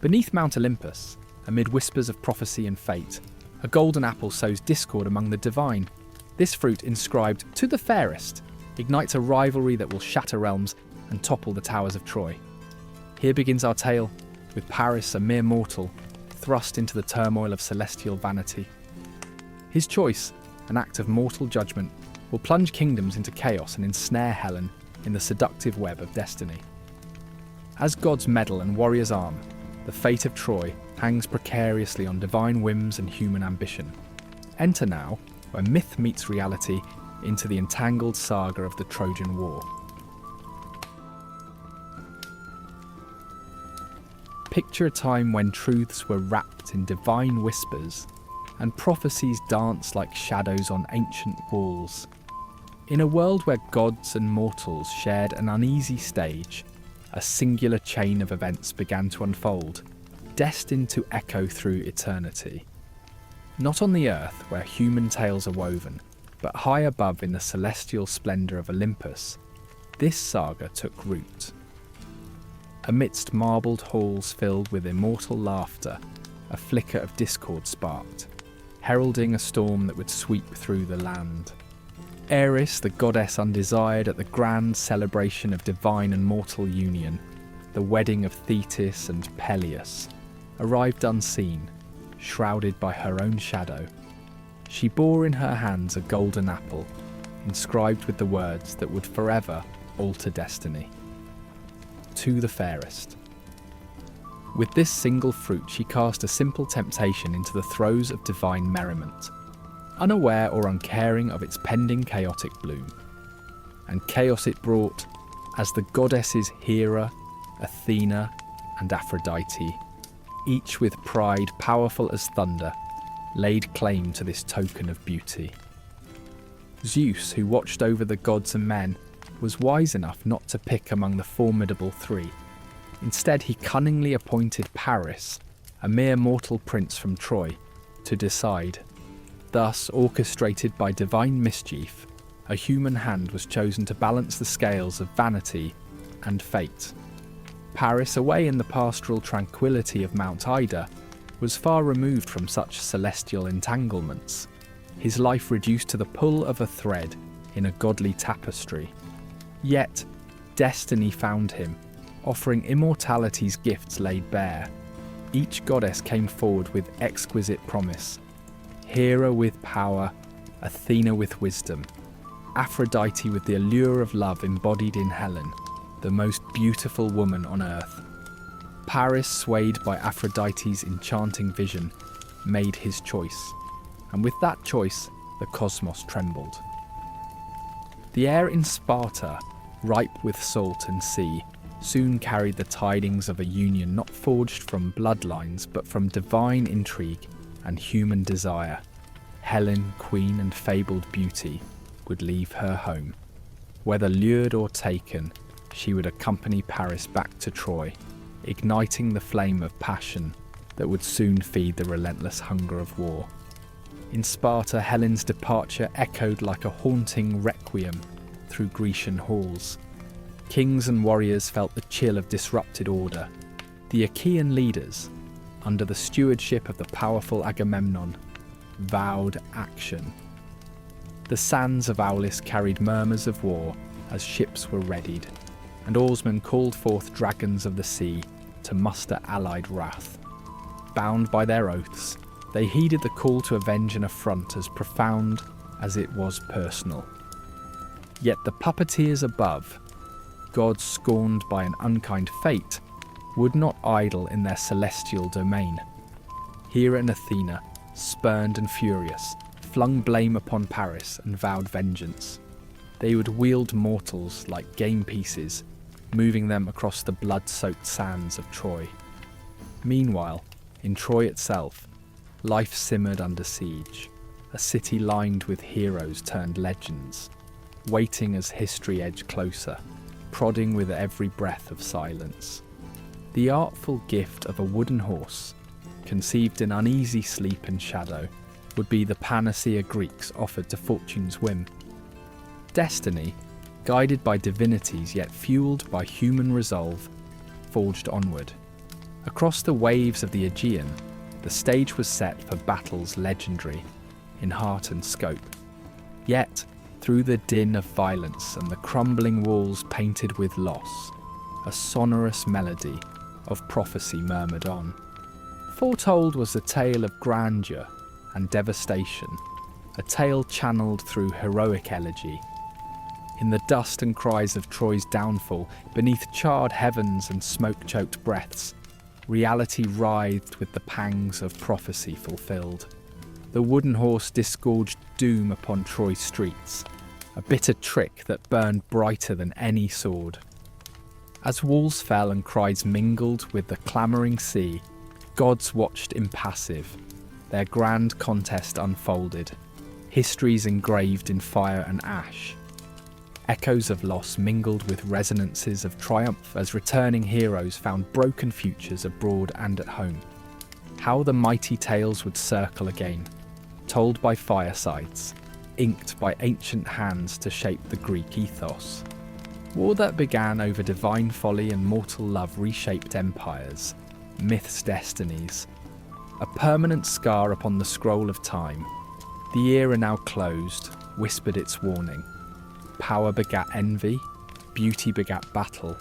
Beneath Mount Olympus, amid whispers of prophecy and fate, a golden apple sows discord among the divine. This fruit, inscribed "To the fairest," ignites a rivalry that will shatter realms and topple the towers of Troy. Here begins our tale, with Paris, a mere mortal, thrust into the turmoil of celestial vanity. His choice, an act of mortal judgment, will plunge kingdoms into chaos and ensnare Helen in the seductive web of destiny. As gods meddle and warriors arm, the fate of Troy hangs precariously on divine whims and human ambition. Enter now, where myth meets reality, into the entangled saga of the Trojan War. Picture a time when truths were wrapped in divine whispers and prophecies danced like shadows on ancient walls. In a world where gods and mortals shared an uneasy stage, a singular chain of events began to unfold, destined to echo through eternity. Not on the earth where human tales are woven, but high above in the celestial splendour of Olympus, this saga took root. Amidst marbled halls filled with immortal laughter, a flicker of discord sparked, heralding a storm that would sweep through the land. Eris, the goddess undesired at the grand celebration of divine and mortal union, the wedding of Thetis and Peleus, arrived unseen, shrouded by her own shadow. She bore in her hands a golden apple, inscribed with the words that would forever alter destiny. To the fairest. With this single fruit she cast a simple temptation into the throes of divine merriment, unaware or uncaring of its pending chaotic bloom. And chaos it brought, as the goddesses Hera, Athena, and Aphrodite, each with pride powerful as thunder, laid claim to this token of beauty. Zeus, who watched over the gods and men, was wise enough not to pick among the formidable three. Instead, he cunningly appointed Paris, a mere mortal prince from Troy, to decide. Thus, orchestrated by divine mischief, a human hand was chosen to balance the scales of vanity and fate. Paris, away in the pastoral tranquillity of Mount Ida, was far removed from such celestial entanglements, his life reduced to the pull of a thread in a godly tapestry. Yet, destiny found him, offering immortality's gifts laid bare. Each goddess came forward with exquisite promise. Hera with power, Athena with wisdom, Aphrodite with the allure of love embodied in Helen, the most beautiful woman on earth. Paris, swayed by Aphrodite's enchanting vision, made his choice, and with that choice, the cosmos trembled. The air in Sparta, ripe with salt and sea, soon carried the tidings of a union not forged from bloodlines but from divine intrigue and human desire. Helen, queen and fabled beauty, would leave her home. Whether lured or taken, she would accompany Paris back to Troy, igniting the flame of passion that would soon feed the relentless hunger of war. In Sparta, Helen's departure echoed like a haunting requiem through Grecian halls. Kings and warriors felt the chill of disrupted order. The Achaean leaders, under the stewardship of the powerful Agamemnon, vowed action. The sands of Aulis carried murmurs of war as ships were readied, and oarsmen called forth dragons of the sea to muster allied wrath. Bound by their oaths, they heeded the call to avenge an affront as profound as it was personal. Yet the puppeteers above, gods scorned by an unkind fate, would not idle in their celestial domain. Hera and Athena, spurned and furious, flung blame upon Paris and vowed vengeance. They would wield mortals like game pieces, moving them across the blood-soaked sands of Troy. Meanwhile, in Troy itself, life simmered under siege, a city lined with heroes turned legends, waiting as history edged closer, prodding with every breath of silence. The artful gift of a wooden horse, conceived in uneasy sleep and shadow, would be the panacea Greeks offered to fortune's whim. Destiny, guided by divinities yet fueled by human resolve, forged onward. Across the waves of the Aegean, the stage was set for battles legendary in heart and scope. Yet, through the din of violence and the crumbling walls painted with loss, a sonorous melody of prophecy murmured on. Foretold was a tale of grandeur and devastation, a tale channeled through heroic elegy. In the dust and cries of Troy's downfall, beneath charred heavens and smoke-choked breaths, reality writhed with the pangs of prophecy fulfilled. The wooden horse disgorged doom upon Troy's streets, a bitter trick that burned brighter than any sword. As walls fell and cries mingled with the clamouring sea, gods watched impassive. Their grand contest unfolded, histories engraved in fire and ash. Echoes of loss mingled with resonances of triumph as returning heroes found broken futures abroad and at home. How the mighty tales would circle again, told by firesides, inked by ancient hands to shape the Greek ethos. War that began over divine folly and mortal love reshaped empires, myths' destinies. A permanent scar upon the scroll of time, the era now closed, whispered its warning. Power begat envy, beauty begat battle,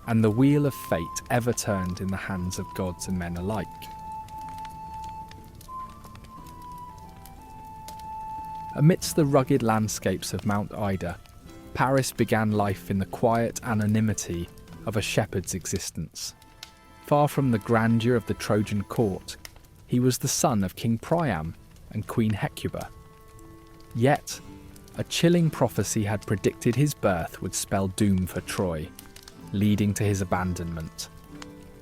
and the wheel of fate ever turned in the hands of gods and men alike. Amidst the rugged landscapes of Mount Ida, Paris began life in the quiet anonymity of a shepherd's existence. Far from the grandeur of the Trojan court, he was the son of King Priam and Queen Hecuba. Yet, a chilling prophecy had predicted his birth would spell doom for Troy, leading to his abandonment.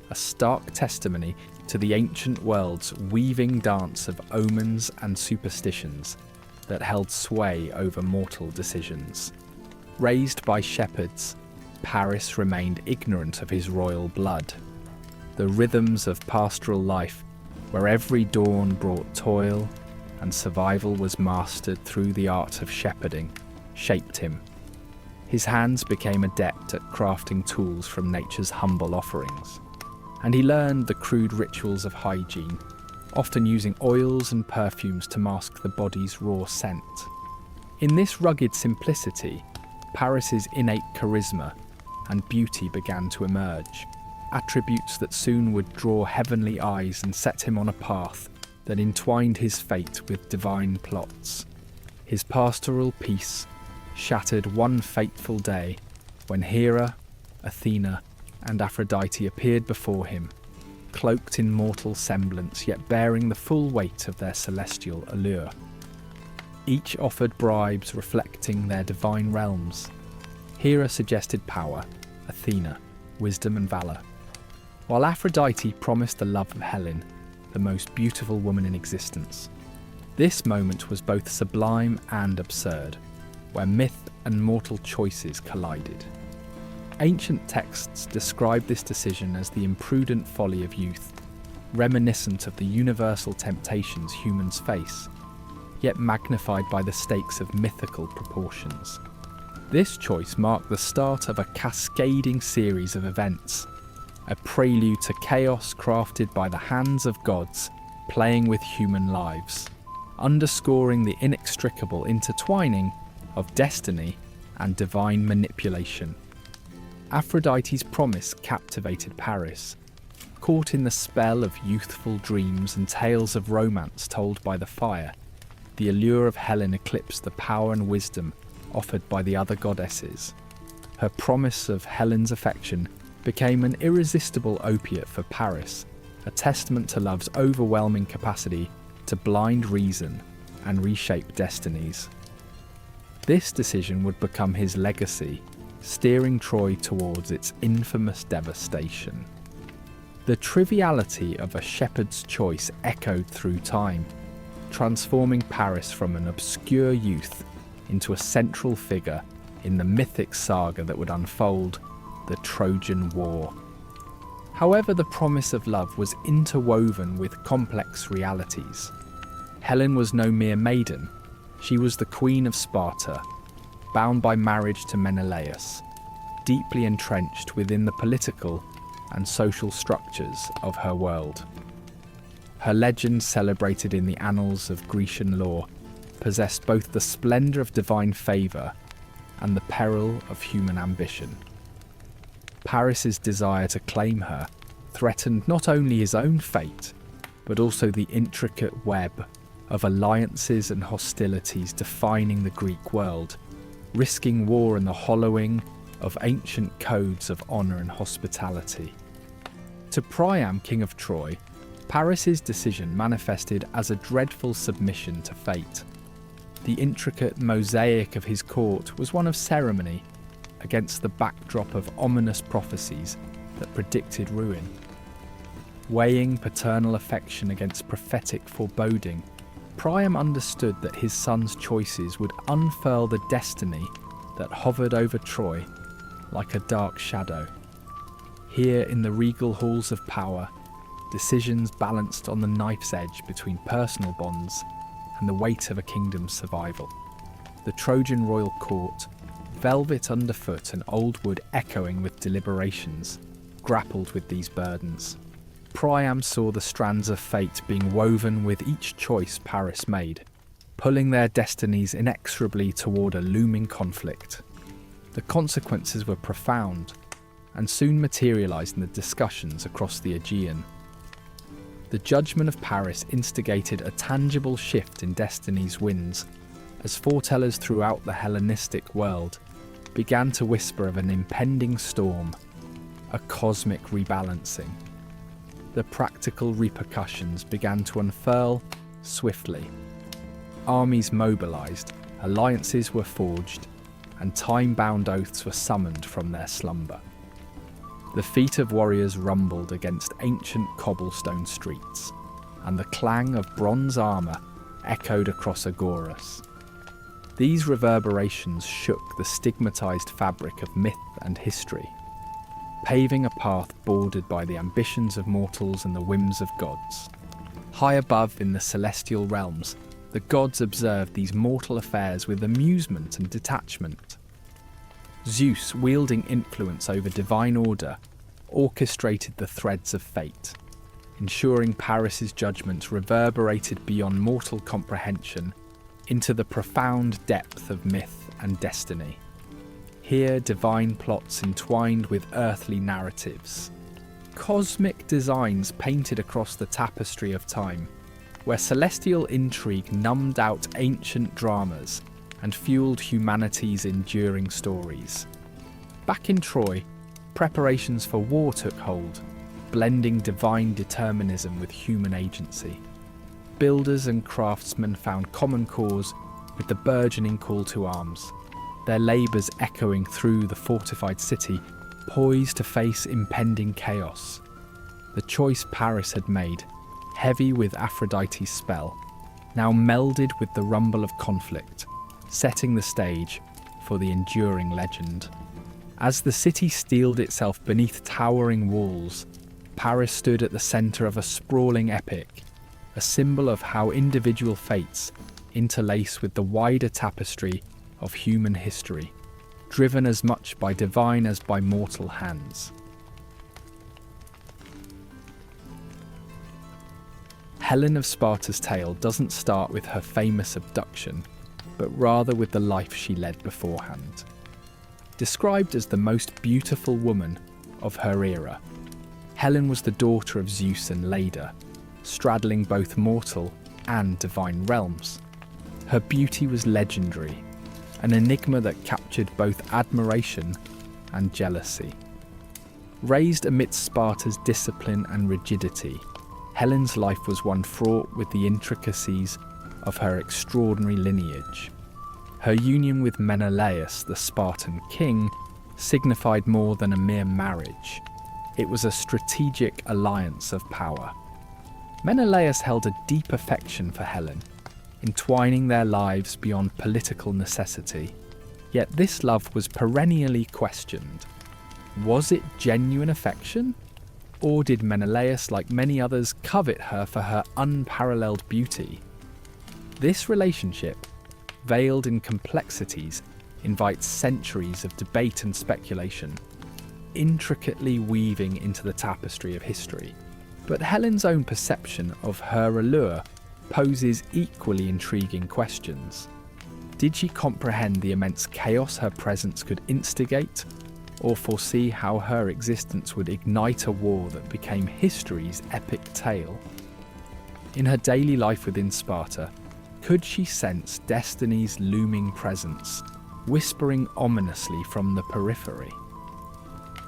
A stark testimony to the ancient world's weaving dance of omens and superstitions that held sway over mortal decisions. Raised by shepherds, Paris remained ignorant of his royal blood. The rhythms of pastoral life, where every dawn brought toil and survival was mastered through the art of shepherding, shaped him. His hands became adept at crafting tools from nature's humble offerings, and he learned the crude rituals of hygiene, often using oils and perfumes to mask the body's raw scent. In this rugged simplicity, Paris's innate charisma and beauty began to emerge, attributes that soon would draw heavenly eyes and set him on a path that entwined his fate with divine plots. His pastoral peace shattered one fateful day when Hera, Athena, and Aphrodite appeared before him, cloaked in mortal semblance yet bearing the full weight of their celestial allure. Each offered bribes reflecting their divine realms. Hera suggested power, Athena, wisdom and valour, while Aphrodite promised the love of Helen, the most beautiful woman in existence. This moment was both sublime and absurd, where myth and mortal choices collided. Ancient texts describe this decision as the imprudent folly of youth, reminiscent of the universal temptations humans face, yet magnified by the stakes of mythical proportions. This choice marked the start of a cascading series of events, a prelude to chaos crafted by the hands of gods playing with human lives, underscoring the inextricable intertwining of destiny and divine manipulation. Aphrodite's promise captivated Paris. Caught in the spell of youthful dreams and tales of romance told by the fire, the allure of Helen eclipsed the power and wisdom offered by the other goddesses. Her promise of Helen's affection became an irresistible opiate for Paris, a testament to love's overwhelming capacity to blind reason and reshape destinies. This decision would become his legacy, steering Troy towards its infamous devastation. The triviality of a shepherd's choice echoed through time, transforming Paris from an obscure youth into a central figure in the mythic saga that would unfold, the Trojan War. However, the promise of love was interwoven with complex realities. Helen was no mere maiden. She was the queen of Sparta, bound by marriage to Menelaus, deeply entrenched within the political and social structures of her world. Her legend, celebrated in the annals of Grecian lore, possessed both the splendour of divine favour and the peril of human ambition. Paris's desire to claim her threatened not only his own fate, but also the intricate web of alliances and hostilities defining the Greek world, risking war and the hollowing of ancient codes of honour and hospitality. To Priam, king of Troy, Paris's decision manifested as a dreadful submission to fate. The intricate mosaic of his court was one of ceremony, against the backdrop of ominous prophecies that predicted ruin. Weighing paternal affection against prophetic foreboding, Priam understood that his son's choices would unfurl the destiny that hovered over Troy like a dark shadow. Here in the regal halls of power, decisions balanced on the knife's edge between personal bonds and the weight of a kingdom's survival. The Trojan royal court, velvet underfoot and old wood echoing with deliberations, grappled with these burdens. Priam saw the strands of fate being woven with each choice Paris made, pulling their destinies inexorably toward a looming conflict. The consequences were profound, and soon materialised in the discussions across the Aegean. The judgment of Paris instigated a tangible shift in destiny's winds, as foretellers throughout the Hellenistic world began to whisper of an impending storm, a cosmic rebalancing. The practical repercussions began to unfurl swiftly. Armies mobilised, alliances were forged, and time-bound oaths were summoned from their slumber. The feet of warriors rumbled against ancient cobblestone streets, and the clang of bronze armour echoed across Agorus. These reverberations shook the stigmatised fabric of myth and history, paving a path bordered by the ambitions of mortals and the whims of gods. High above in the celestial realms, the gods observed these mortal affairs with amusement and detachment. Zeus, wielding influence over divine order, orchestrated the threads of fate, ensuring Paris's judgment reverberated beyond mortal comprehension into the profound depth of myth and destiny. Here, divine plots entwined with earthly narratives. Cosmic designs painted across the tapestry of time, where celestial intrigue numbed out ancient dramas and fueled humanity's enduring stories. Back in Troy, preparations for war took hold, blending divine determinism with human agency. Builders and craftsmen found common cause with the burgeoning call to arms, their labours echoing through the fortified city, poised to face impending chaos. The choice Paris had made, heavy with Aphrodite's spell, now melded with the rumble of conflict, setting the stage for the enduring legend. As the city steeled itself beneath towering walls, Paris stood at the centre of a sprawling epic, a symbol of how individual fates interlace with the wider tapestry of human history, driven as much by divine as by mortal hands. Helen of Sparta's tale doesn't start with her famous abduction, but rather with the life she led beforehand. Described as the most beautiful woman of her era, Helen was the daughter of Zeus and Leda, straddling both mortal and divine realms. Her beauty was legendary, an enigma that captured both admiration and jealousy. Raised amidst Sparta's discipline and rigidity, Helen's life was one fraught with the intricacies of her extraordinary lineage. Her union with Menelaus, the Spartan king, signified more than a mere marriage. It was a strategic alliance of power. Menelaus held a deep affection for Helen, entwining their lives beyond political necessity. Yet this love was perennially questioned. Was it genuine affection? Or did Menelaus, like many others, covet her for her unparalleled beauty? This relationship, veiled in complexities, invites centuries of debate and speculation. intricately weaving into the tapestry of history. But Helen's own perception of her allure poses equally intriguing questions. Did she comprehend the immense chaos her presence could instigate, or foresee how her existence would ignite a war that became history's epic tale? In her daily life within Sparta, could she sense destiny's looming presence, whispering ominously from the periphery?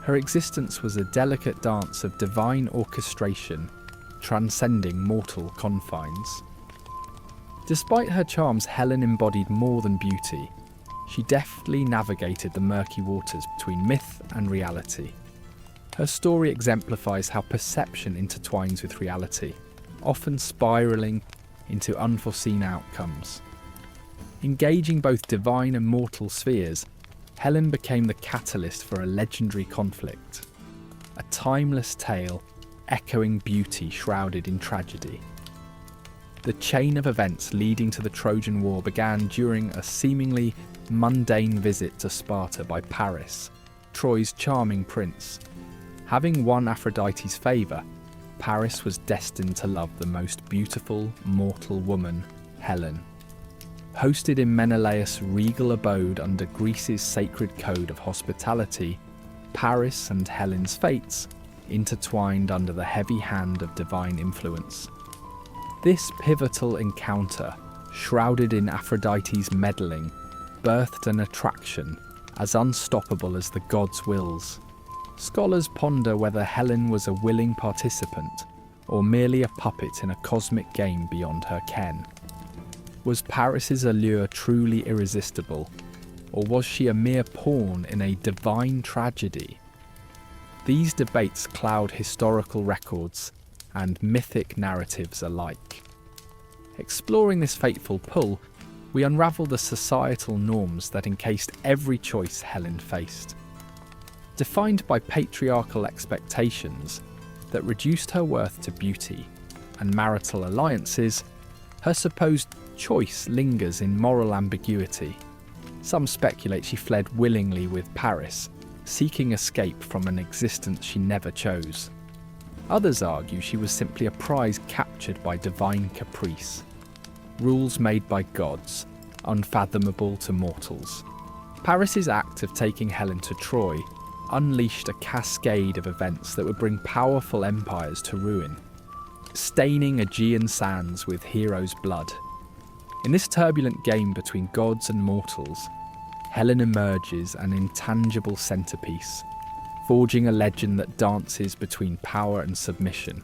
Her existence was a delicate dance of divine orchestration, transcending mortal confines. Despite her charms, Helen embodied more than beauty. She deftly navigated the murky waters between myth and reality. Her story exemplifies how perception intertwines with reality, often spiralling into unforeseen outcomes. Engaging both divine and mortal spheres, Helen became the catalyst for a legendary conflict, a timeless tale echoing beauty shrouded in tragedy. The chain of events leading to the Trojan War began during a seemingly mundane visit to Sparta by Paris, Troy's charming prince. Having won Aphrodite's favour, Paris was destined to love the most beautiful mortal woman, Helen. Hosted in Menelaus' regal abode under Greece's sacred code of hospitality, Paris and Helen's fates intertwined under the heavy hand of divine influence. This pivotal encounter, shrouded in Aphrodite's meddling, birthed an attraction as unstoppable as the gods' wills. Scholars ponder whether Helen was a willing participant or merely a puppet in a cosmic game beyond her ken. Was Paris's allure truly irresistible, or was she a mere pawn in a divine tragedy? These debates cloud historical records and mythic narratives alike. Exploring this fateful pull, we unravel the societal norms that encased every choice Helen faced. Defined by patriarchal expectations that reduced her worth to beauty and marital alliances, her supposed choice lingers in moral ambiguity. Some speculate she fled willingly with Paris, seeking escape from an existence she never chose. Others argue she was simply a prize captured by divine caprice, rules made by gods, unfathomable to mortals. Paris's act of taking Helen to Troy unleashed a cascade of events that would bring powerful empires to ruin, staining Aegean sands with heroes' blood. In this turbulent game between gods and mortals, Helen emerges an intangible centerpiece, forging a legend that dances between power and submission.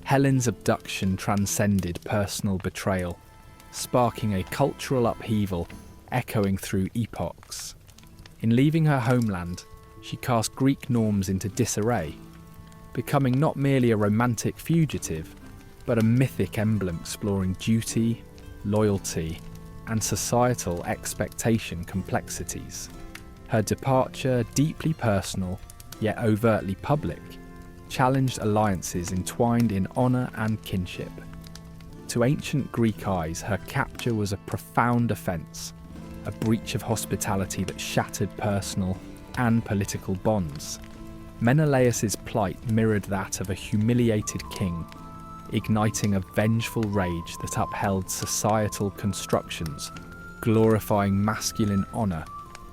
Helen's abduction transcended personal betrayal, sparking a cultural upheaval echoing through epochs. In leaving her homeland, she cast Greek norms into disarray, becoming not merely a romantic fugitive, but a mythic emblem exploring duty, loyalty, and societal expectation complexities. Her departure, deeply personal, yet overtly public, challenged alliances entwined in honour and kinship. To ancient Greek eyes, her capture was a profound offence, a breach of hospitality that shattered personal and political bonds. Menelaus' plight mirrored that of a humiliated king, igniting a vengeful rage that upheld societal constructions, glorifying masculine honour,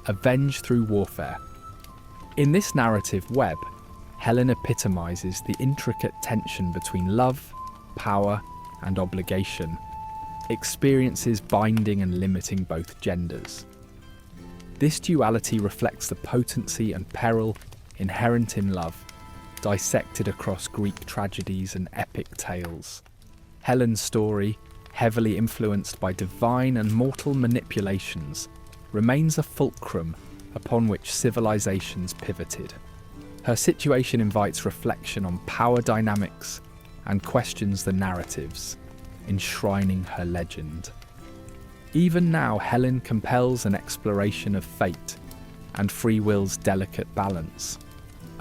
avenged through warfare. In this narrative web, Helen epitomizes the intricate tension between love, power, and obligation, experiences binding and limiting both genders. This duality reflects the potency and peril inherent in love, dissected across Greek tragedies and epic tales. Helen's story, heavily influenced by divine and mortal manipulations, remains a fulcrum upon which civilizations pivoted. Her situation invites reflection on power dynamics and questions the narratives, enshrining her legend. Even now, Helen compels an exploration of fate and free will's delicate balance,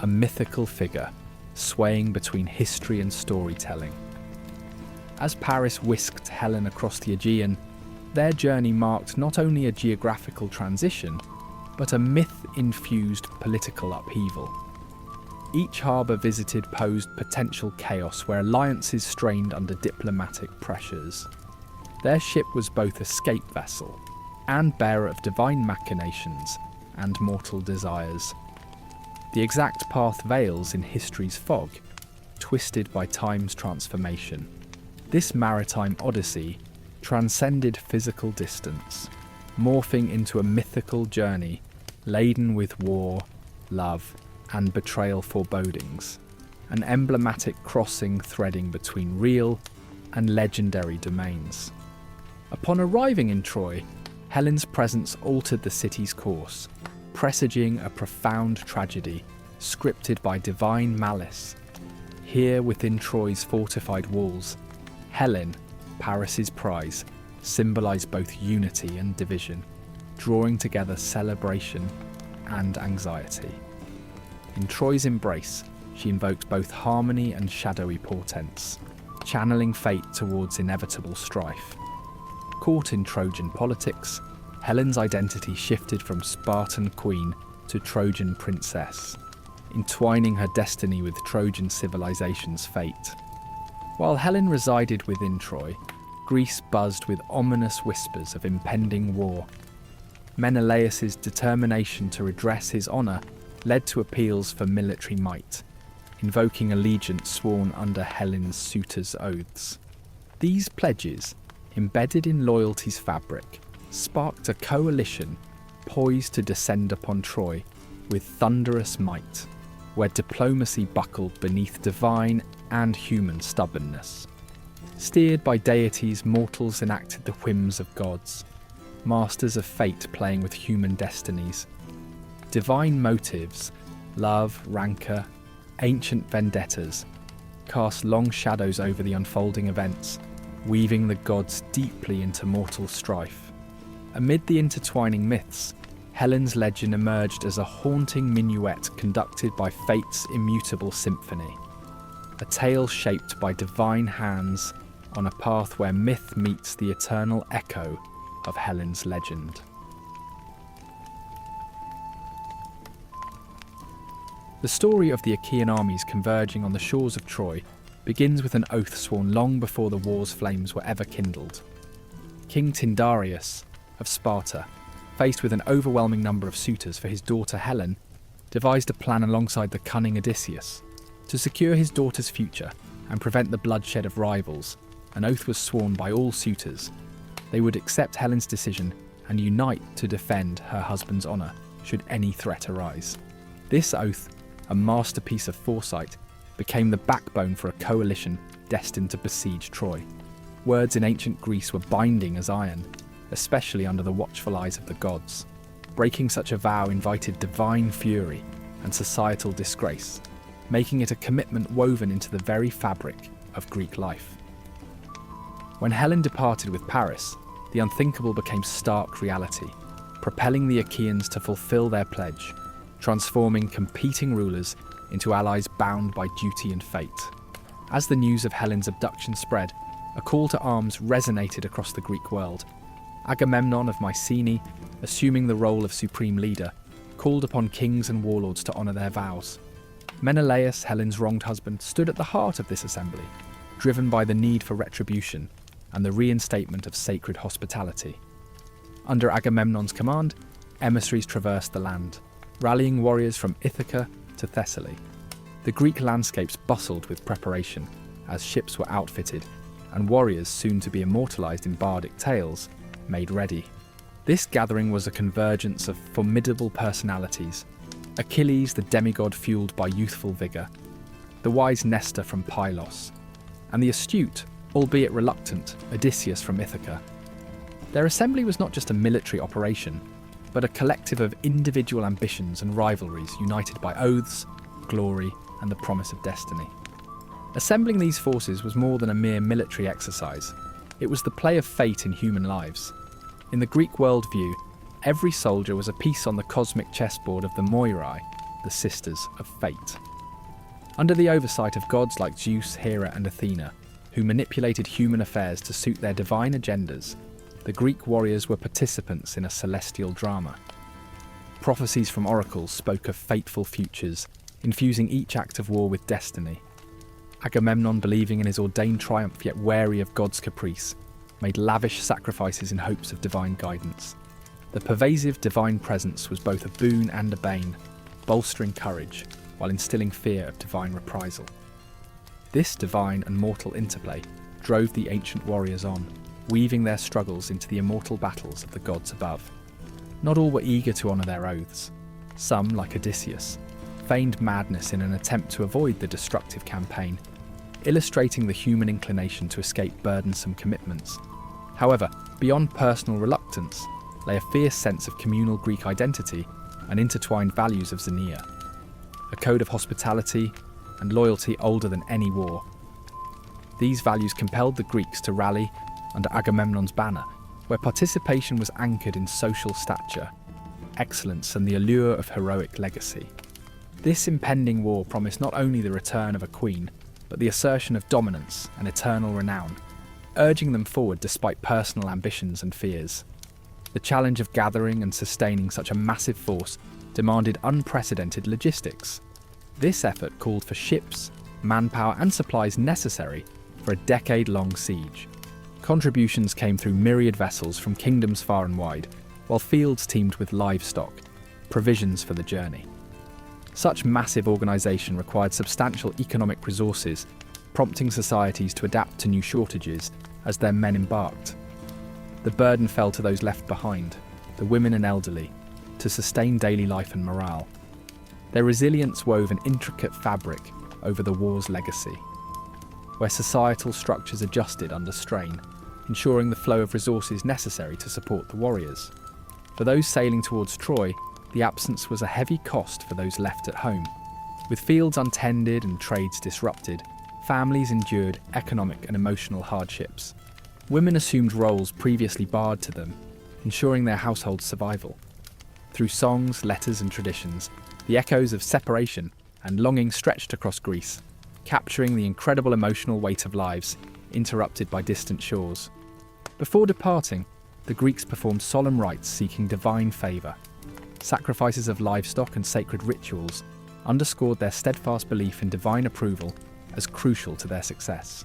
a mythical figure swaying between history and storytelling. As Paris whisked Helen across the Aegean, their journey marked not only a geographical transition, but a myth-infused political upheaval. Each harbour visited posed potential chaos where alliances strained under diplomatic pressures. Their ship was both escape vessel and bearer of divine machinations and mortal desires. The exact path veils in history's fog, twisted by time's transformation. This maritime odyssey transcended physical distance, morphing into a mythical journey laden with war, love, and betrayal forebodings, an emblematic crossing threading between real and legendary domains. Upon arriving in Troy, Helen's presence altered the city's course, presaging a profound tragedy scripted by divine malice. Here within Troy's fortified walls, Helen, Paris's prize, symbolised both unity and division, drawing together celebration and anxiety. In Troy's embrace, she invoked both harmony and shadowy portents, channeling fate towards inevitable strife. Caught in Trojan politics, Helen's identity shifted from Spartan queen to Trojan princess, entwining her destiny with Trojan civilization's fate. While Helen resided within Troy, Greece buzzed with ominous whispers of impending war. Menelaus's determination to redress his honour led to appeals for military might, invoking allegiance sworn under Helen's suitors' oaths. These pledges, embedded in loyalty's fabric, sparked a coalition poised to descend upon Troy with thunderous might, where diplomacy buckled beneath divine and human stubbornness. Steered by deities, mortals enacted the whims of gods, masters of fate playing with human destinies. Divine motives, love, rancour, ancient vendettas, cast long shadows over the unfolding events, weaving the gods deeply into mortal strife. Amid the intertwining myths, Helen's legend emerged as a haunting minuet conducted by fate's immutable symphony. A tale shaped by divine hands on a path where myth meets the eternal echo of Helen's legend. The story of the Achaean armies converging on the shores of Troy begins with an oath sworn long before the war's flames were ever kindled. King Tyndareus of Sparta, faced with an overwhelming number of suitors for his daughter Helen, devised a plan alongside the cunning Odysseus. To secure his daughter's future and prevent the bloodshed of rivals, an oath was sworn by all suitors. They would accept Helen's decision and unite to defend her husband's honour should any threat arise. This oath, a masterpiece of foresight, became the backbone for a coalition destined to besiege Troy. Words in ancient Greece were binding as iron, especially under the watchful eyes of the gods. Breaking such a vow invited divine fury and societal disgrace, making it a commitment woven into the very fabric of Greek life. When Helen departed with Paris, the unthinkable became stark reality, propelling the Achaeans to fulfill their pledge, transforming competing rulers into allies bound by duty and fate. As the news of Helen's abduction spread, a call to arms resonated across the Greek world. Agamemnon of Mycenae, assuming the role of supreme leader, called upon kings and warlords to honour their vows. Menelaus, Helen's wronged husband, stood at the heart of this assembly, driven by the need for retribution and the reinstatement of sacred hospitality. Under Agamemnon's command, emissaries traversed the land, rallying warriors from Ithaca to Thessaly. The Greek landscapes bustled with preparation as ships were outfitted and warriors soon to be immortalised in bardic tales made ready. This gathering was a convergence of formidable personalities. Achilles, the demigod fueled by youthful vigour, the wise Nestor from Pylos, and the astute, albeit reluctant, Odysseus from Ithaca. Their assembly was not just a military operation, but a collective of individual ambitions and rivalries united by oaths, glory, and the promise of destiny. Assembling these forces was more than a mere military exercise. It was the play of fate in human lives. In the Greek worldview, every soldier was a piece on the cosmic chessboard of the Moirai, the Sisters of Fate. Under the oversight of gods like Zeus, Hera, and Athena, who manipulated human affairs to suit their divine agendas, the Greek warriors were participants in a celestial drama. Prophecies from oracles spoke of fateful futures, infusing each act of war with destiny. Agamemnon, believing in his ordained triumph yet wary of God's caprice, made lavish sacrifices in hopes of divine guidance. The pervasive divine presence was both a boon and a bane, bolstering courage while instilling fear of divine reprisal. This divine and mortal interplay drove the ancient warriors on, weaving their struggles into the immortal battles of the gods above. Not all were eager to honour their oaths. Some, like Odysseus, feigned madness in an attempt to avoid the destructive campaign, illustrating the human inclination to escape burdensome commitments. However, beyond personal reluctance lay a fierce sense of communal Greek identity and intertwined values of Xenia, a code of hospitality and loyalty older than any war. These values compelled the Greeks to rally under Agamemnon's banner, where participation was anchored in social stature, excellence and the allure of heroic legacy. This impending war promised not only the return of a queen, but the assertion of dominance and eternal renown, urging them forward despite personal ambitions and fears. The challenge of gathering and sustaining such a massive force demanded unprecedented logistics. This effort called for ships, manpower and supplies necessary for a decade-long siege. Contributions came through myriad vessels from kingdoms far and wide, while fields teemed with livestock, provisions for the journey. Such massive organisation required substantial economic resources, prompting societies to adapt to new shortages as their men embarked. The burden fell to those left behind, the women and elderly, to sustain daily life and morale. Their resilience wove an intricate fabric over the war's legacy, where societal structures adjusted under strain, ensuring the flow of resources necessary to support the warriors. For those sailing towards Troy, the absence was a heavy cost for those left at home. With fields untended and trades disrupted, families endured economic and emotional hardships. Women assumed roles previously barred to them, ensuring their household's survival. Through songs, letters and traditions, the echoes of separation and longing stretched across Greece, capturing the incredible emotional weight of lives interrupted by distant shores. Before departing, the Greeks performed solemn rites seeking divine favour. Sacrifices of livestock and sacred rituals underscored their steadfast belief in divine approval as crucial to their success.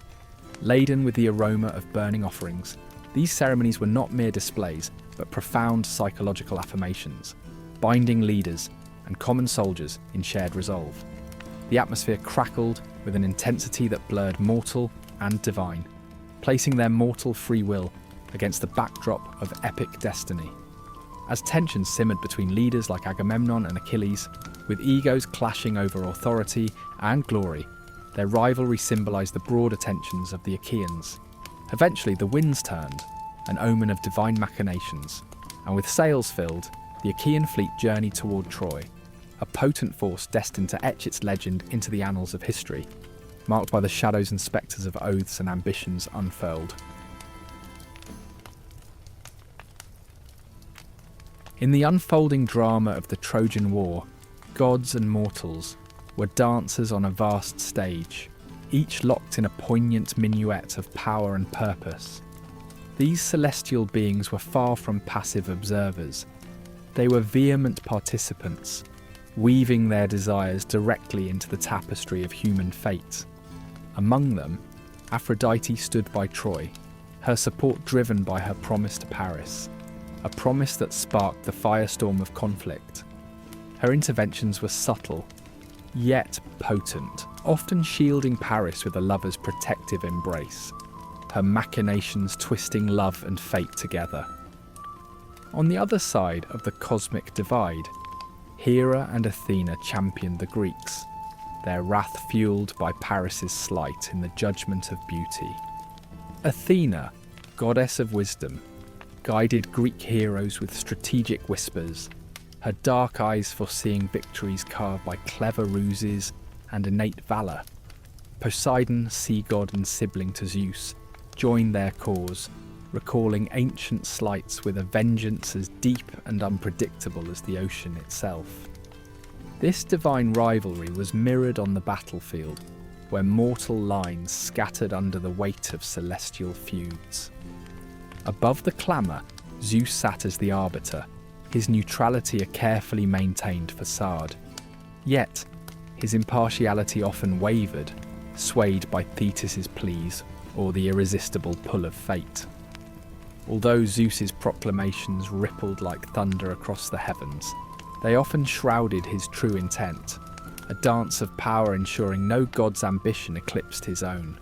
Laden with the aroma of burning offerings, these ceremonies were not mere displays, but profound psychological affirmations, binding leaders and common soldiers in shared resolve. The atmosphere crackled with an intensity that blurred mortal and divine, placing their mortal free will against the backdrop of epic destiny. As tensions simmered between leaders like Agamemnon and Achilles, with egos clashing over authority and glory, their rivalry symbolised the broader tensions of the Achaeans. Eventually the winds turned, an omen of divine machinations, and with sails filled, the Achaean fleet journeyed toward Troy, a potent force destined to etch its legend into the annals of history, marked by the shadows and spectres of oaths and ambitions unfurled. In the unfolding drama of the Trojan War, gods and mortals were dancers on a vast stage, each locked in a poignant minuet of power and purpose. These celestial beings were far from passive observers. They were vehement participants, weaving their desires directly into the tapestry of human fate. Among them, Aphrodite stood by Troy, her support driven by her promise to Paris, a promise that sparked the firestorm of conflict. Her interventions were subtle, yet potent, often shielding Paris with a lover's protective embrace, her machinations twisting love and fate together. On the other side of the cosmic divide, Hera and Athena championed the Greeks, their wrath fueled by Paris's slight in the judgment of beauty. Athena, goddess of wisdom, guided Greek heroes with strategic whispers, her dark eyes foreseeing victories carved by clever ruses and innate valour. Poseidon, sea god and sibling to Zeus, joined their cause, recalling ancient slights with a vengeance as deep and unpredictable as the ocean itself. This divine rivalry was mirrored on the battlefield, where mortal lines scattered under the weight of celestial feuds. Above the clamour, Zeus sat as the arbiter, his neutrality a carefully maintained facade. Yet, his impartiality often wavered, swayed by Thetis's pleas or the irresistible pull of fate. Although Zeus's proclamations rippled like thunder across the heavens, they often shrouded his true intent, a dance of power ensuring no god's ambition eclipsed his own.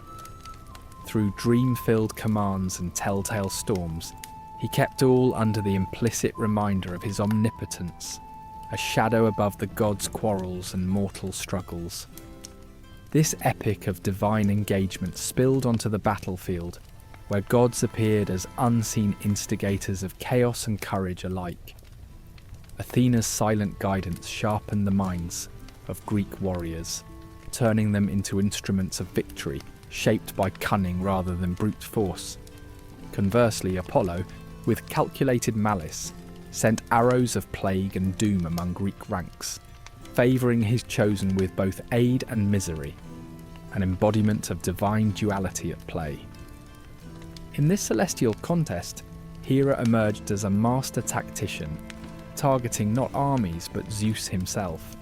Through dream-filled commands and telltale storms, he kept all under the implicit reminder of his omnipotence, a shadow above the gods' quarrels and mortal struggles. This epic of divine engagement spilled onto the battlefield, where gods appeared as unseen instigators of chaos and courage alike. Athena's silent guidance sharpened the minds of Greek warriors, turning them into instruments of victory, shaped by cunning rather than brute force. Conversely, Apollo, with calculated malice, sent arrows of plague and doom among Greek ranks, favouring his chosen with both aid and misery, an embodiment of divine duality at play. In this celestial contest, Hera emerged as a master tactician, targeting not armies but Zeus himself.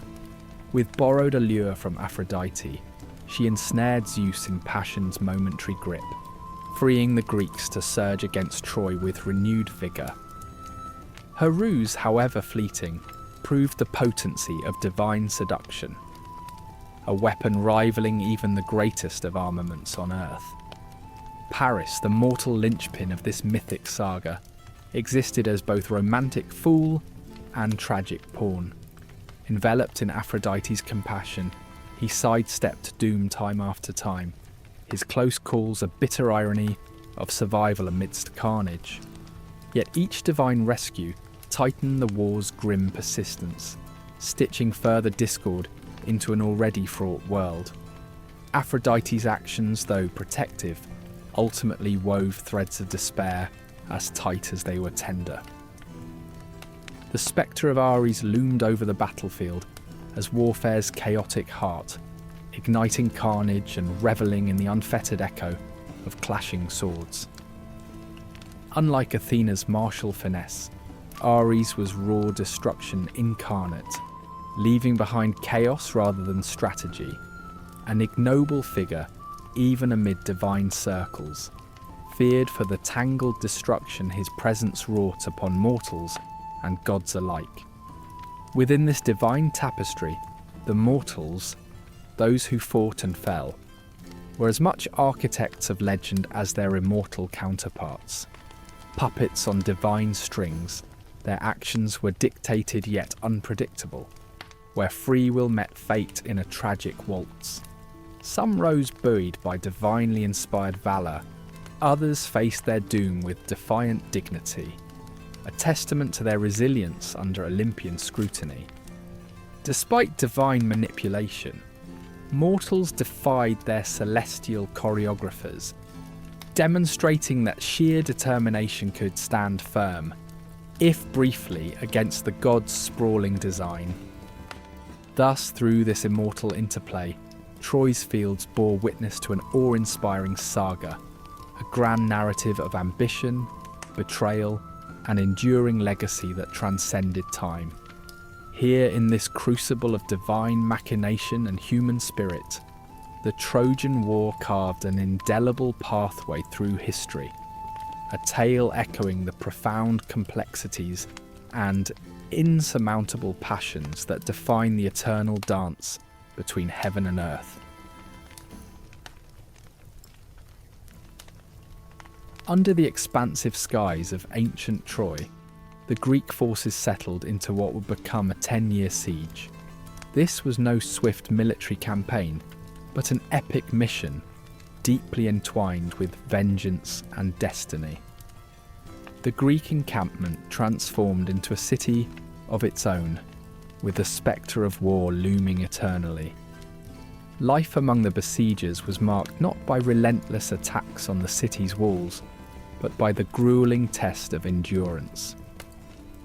With borrowed allure from Aphrodite, she ensnared Zeus in passion's momentary grip, freeing the Greeks to surge against Troy with renewed vigour. Her ruse, however fleeting, proved the potency of divine seduction, a weapon rivaling even the greatest of armaments on Earth. Paris, the mortal linchpin of this mythic saga, existed as both romantic fool and tragic pawn. Enveloped in Aphrodite's compassion, he sidestepped doom time after time, his close calls a bitter irony of survival amidst carnage. Yet each divine rescue tightened the war's grim persistence, stitching further discord into an already fraught world. Aphrodite's actions, though protective, ultimately wove threads of despair as tight as they were tender. The spectre of Ares loomed over the battlefield as warfare's chaotic heart, igniting carnage and revelling in the unfettered echo of clashing swords. Unlike Athena's martial finesse, Ares was raw destruction incarnate, leaving behind chaos rather than strategy, an ignoble figure even amid divine circles, feared for the tangled destruction his presence wrought upon mortals and gods alike. Within this divine tapestry, the mortals, those who fought and fell, were as much architects of legend as their immortal counterparts. Puppets on divine strings, their actions were dictated yet unpredictable, where free will met fate in a tragic waltz. Some rose buoyed by divinely inspired valour, others faced their doom with defiant dignity, a testament to their resilience under Olympian scrutiny. Despite divine manipulation, mortals defied their celestial choreographers, demonstrating that sheer determination could stand firm, if briefly, against the gods' sprawling design. Thus, through this immortal interplay, Troy's fields bore witness to an awe-inspiring saga, a grand narrative of ambition, betrayal, and enduring legacy that transcended time. Here in this crucible of divine machination and human spirit, the Trojan War carved an indelible pathway through history, a tale echoing the profound complexities and insurmountable passions that define the eternal dance between heaven and earth. Under the expansive skies of ancient Troy, the Greek forces settled into what would become a 10-year siege. This was no swift military campaign, but an epic mission, deeply entwined with vengeance and destiny. The Greek encampment transformed into a city of its own, with the spectre of war looming eternally. Life among the besiegers was marked not by relentless attacks on the city's walls, but by the grueling test of endurance.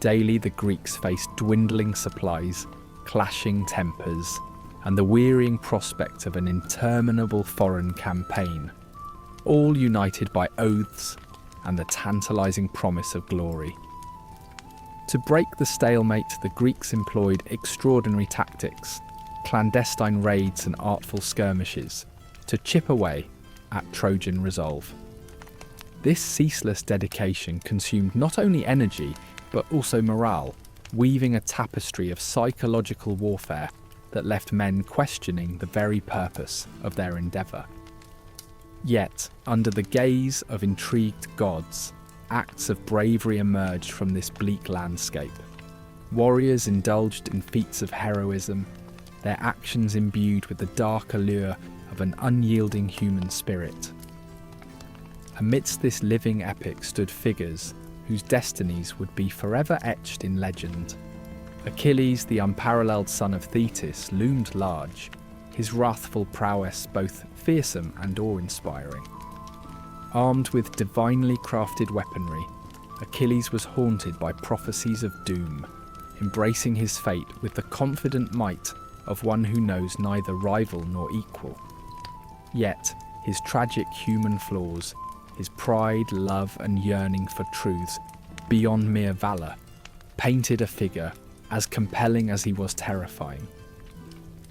Daily the Greeks faced dwindling supplies, clashing tempers, and the wearying prospect of an interminable foreign campaign, all united by oaths and the tantalizing promise of glory. To break the stalemate, the Greeks employed extraordinary tactics, clandestine raids and artful skirmishes, to chip away at Trojan resolve. This ceaseless dedication consumed not only energy, but also morale, weaving a tapestry of psychological warfare that left men questioning the very purpose of their endeavour. Yet, under the gaze of intrigued gods, acts of bravery emerged from this bleak landscape. Warriors indulged in feats of heroism, their actions imbued with the dark allure of an unyielding human spirit. Amidst this living epic stood figures whose destinies would be forever etched in legend. Achilles, the unparalleled son of Thetis, loomed large, his wrathful prowess both fearsome and awe-inspiring. Armed with divinely crafted weaponry, Achilles was haunted by prophecies of doom, embracing his fate with the confident might of one who knows neither rival nor equal. Yet, his tragic human flaws, his pride, love and yearning for truths beyond mere valour, painted a figure as compelling as he was terrifying.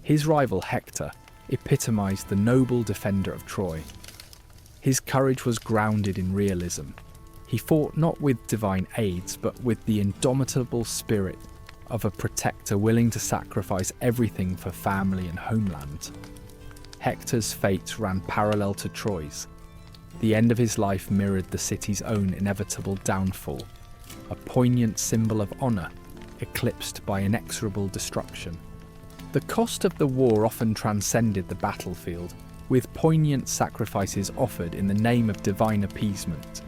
His rival Hector epitomised the noble defender of Troy. His courage was grounded in realism. He fought not with divine aids, but with the indomitable spirit of a protector willing to sacrifice everything for family and homeland. Hector's fate ran parallel to Troy's. The end of his life mirrored the city's own inevitable downfall, a poignant symbol of honour, eclipsed by inexorable destruction. The cost of the war often transcended the battlefield, with poignant sacrifices offered in the name of divine appeasement.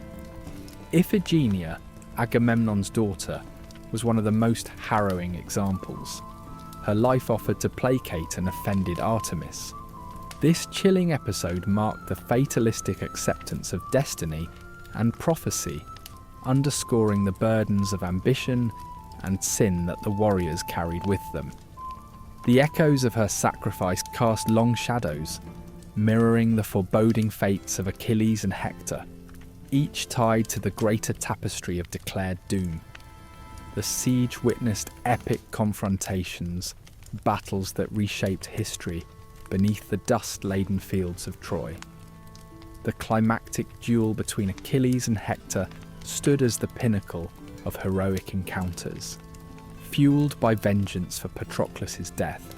Iphigenia, Agamemnon's daughter, was one of the most harrowing examples. Her life offered to placate an offended Artemis. This chilling episode marked the fatalistic acceptance of destiny and prophecy, underscoring the burdens of ambition and sin that the warriors carried with them. The echoes of her sacrifice cast long shadows, mirroring the foreboding fates of Achilles and Hector, each tied to the greater tapestry of declared doom. The siege witnessed epic confrontations, battles that reshaped history beneath the dust-laden fields of Troy. The climactic duel between Achilles and Hector stood as the pinnacle of heroic encounters. Fueled by vengeance for Patroclus' death,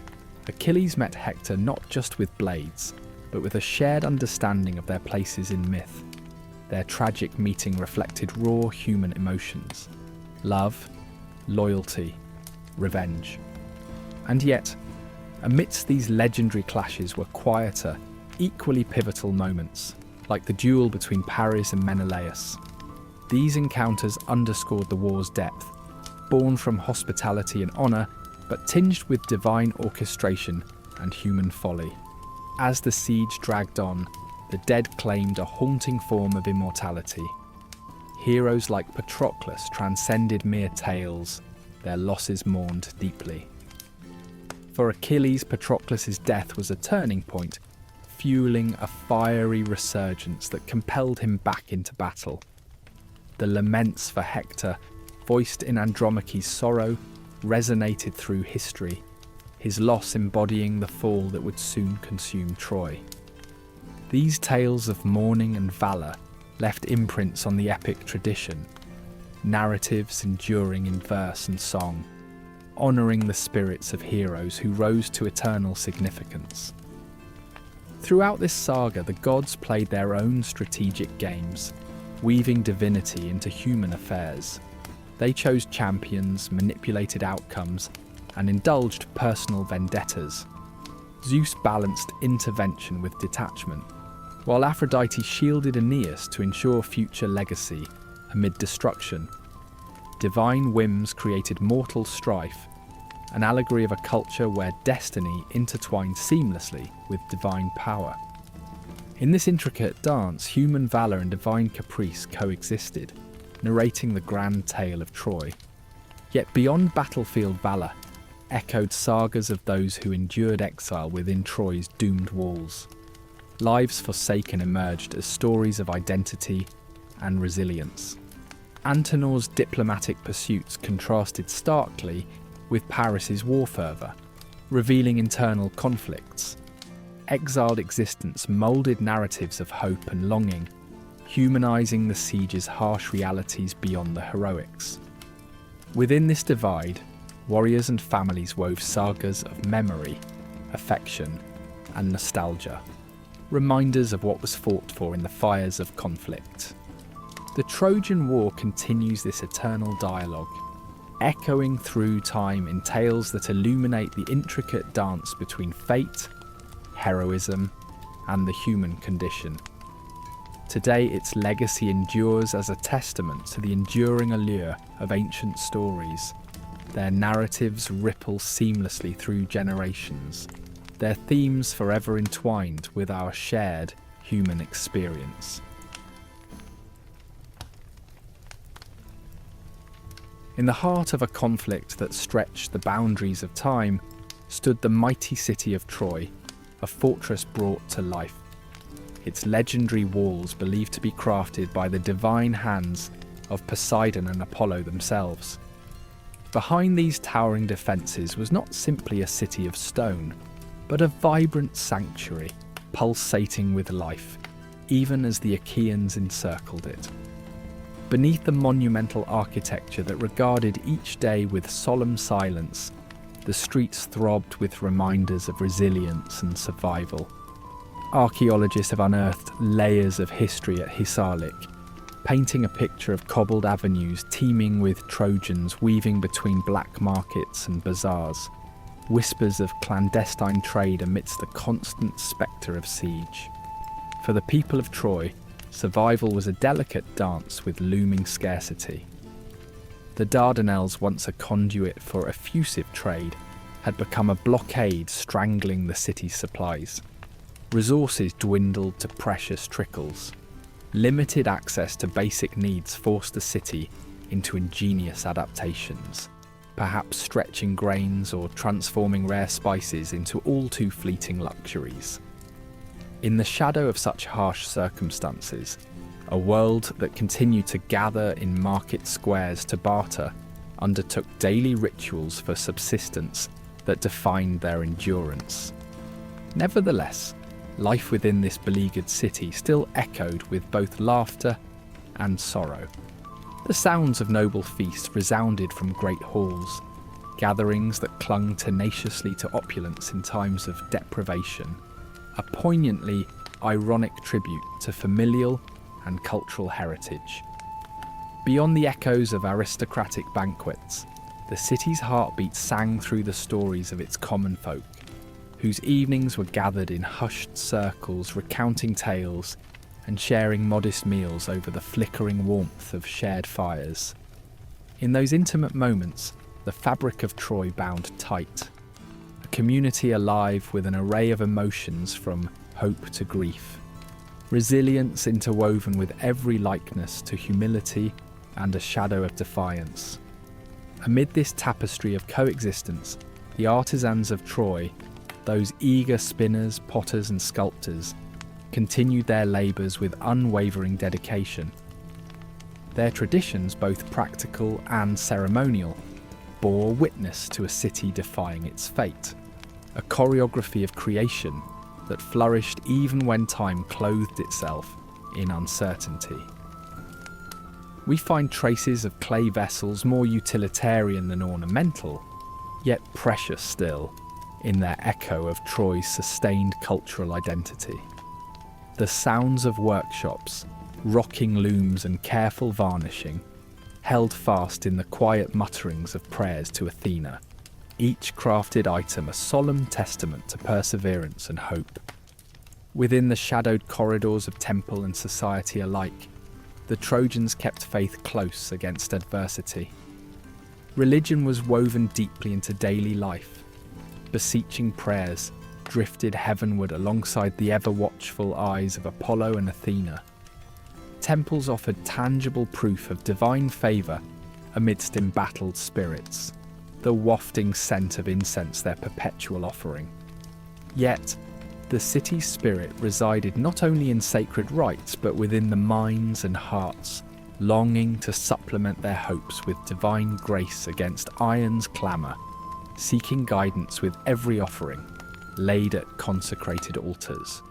Achilles met Hector not just with blades, but with a shared understanding of their places in myth. Their tragic meeting reflected raw human emotions: love, loyalty, revenge. And yet, amidst these legendary clashes were quieter, equally pivotal moments, like the duel between Paris and Menelaus. These encounters underscored the war's depth, born from hospitality and honour, but tinged with divine orchestration and human folly. As the siege dragged on, the dead claimed a haunting form of immortality. Heroes like Patroclus transcended mere tales, their losses mourned deeply. For Achilles, Patroclus' death was a turning point, fueling a fiery resurgence that compelled him back into battle. The laments for Hector, voiced in Andromache's sorrow, resonated through history, his loss embodying the fall that would soon consume Troy. These tales of mourning and valour left imprints on the epic tradition, narratives enduring in verse and song, honouring the spirits of heroes who rose to eternal significance. Throughout this saga, the gods played their own strategic games, weaving divinity into human affairs. They chose champions, manipulated outcomes, and indulged personal vendettas. Zeus balanced intervention with detachment, while Aphrodite shielded Aeneas to ensure future legacy amid destruction. Divine whims created mortal strife, an allegory of a culture where destiny intertwined seamlessly with divine power. In this intricate dance, human valour and divine caprice coexisted, narrating the grand tale of Troy. Yet beyond battlefield valour, echoed sagas of those who endured exile within Troy's doomed walls. Lives forsaken emerged as stories of identity and resilience. Antenor's diplomatic pursuits contrasted starkly with Paris's war fervour, revealing internal conflicts. Exiled existence moulded narratives of hope and longing, humanising the siege's harsh realities beyond the heroics. Within this divide, warriors and families wove sagas of memory, affection, and nostalgia, reminders of what was fought for in the fires of conflict. The Trojan War continues this eternal dialogue, echoing through time in tales that illuminate the intricate dance between fate, heroism, and the human condition. Today, its legacy endures as a testament to the enduring allure of ancient stories. Their narratives ripple seamlessly through generations, their themes forever entwined with our shared human experience. In the heart of a conflict that stretched the boundaries of time stood the mighty city of Troy, a fortress brought to life. Its legendary walls believed to be crafted by the divine hands of Poseidon and Apollo themselves. Behind these towering defences was not simply a city of stone, but a vibrant sanctuary, pulsating with life, even as the Achaeans encircled it. Beneath the monumental architecture that regarded each day with solemn silence, the streets throbbed with reminders of resilience and survival. Archaeologists have unearthed layers of history at Hisarlik, painting a picture of cobbled avenues teeming with Trojans weaving between black markets and bazaars, whispers of clandestine trade amidst the constant spectre of siege. For the people of Troy, survival was a delicate dance with looming scarcity. The Dardanelles, once a conduit for effusive trade, had become a blockade strangling the city's supplies. Resources dwindled to precious trickles. Limited access to basic needs forced the city into ingenious adaptations, perhaps stretching grains or transforming rare spices into all too fleeting luxuries. In the shadow of such harsh circumstances, a world that continued to gather in market squares to barter undertook daily rituals for subsistence that defined their endurance. Nevertheless, life within this beleaguered city still echoed with both laughter and sorrow. The sounds of noble feasts resounded from great halls, gatherings that clung tenaciously to opulence in times of deprivation, a poignantly ironic tribute to familial and cultural heritage. Beyond the echoes of aristocratic banquets, the city's heartbeat sang through the stories of its common folk, whose evenings were gathered in hushed circles recounting tales and sharing modest meals over the flickering warmth of shared fires. In those intimate moments, the fabric of Troy bound tight, a community alive with an array of emotions from hope to grief, resilience interwoven with every likeness to humility and a shadow of defiance. Amid this tapestry of coexistence, the artisans of Troy, those eager spinners, potters and sculptors, continued their labours with unwavering dedication. Their traditions, both practical and ceremonial, bore witness to a city defying its fate, a choreography of creation that flourished even when time clothed itself in uncertainty. We find traces of clay vessels more utilitarian than ornamental, yet precious still, in their echo of Troy's sustained cultural identity. The sounds of workshops, rocking looms and careful varnishing, held fast in the quiet mutterings of prayers to Athena, each crafted item a solemn testament to perseverance and hope. Within the shadowed corridors of temple and society alike, the Trojans kept faith close against adversity. Religion was woven deeply into daily life. Beseeching prayers drifted heavenward alongside the ever-watchful eyes of Apollo and Athena. Temples offered tangible proof of divine favour amidst embattled spirits, the wafting scent of incense their perpetual offering. Yet, the city's spirit resided not only in sacred rites but within the minds and hearts longing to supplement their hopes with divine grace against iron's clamour, seeking guidance with every offering, laid at consecrated altars.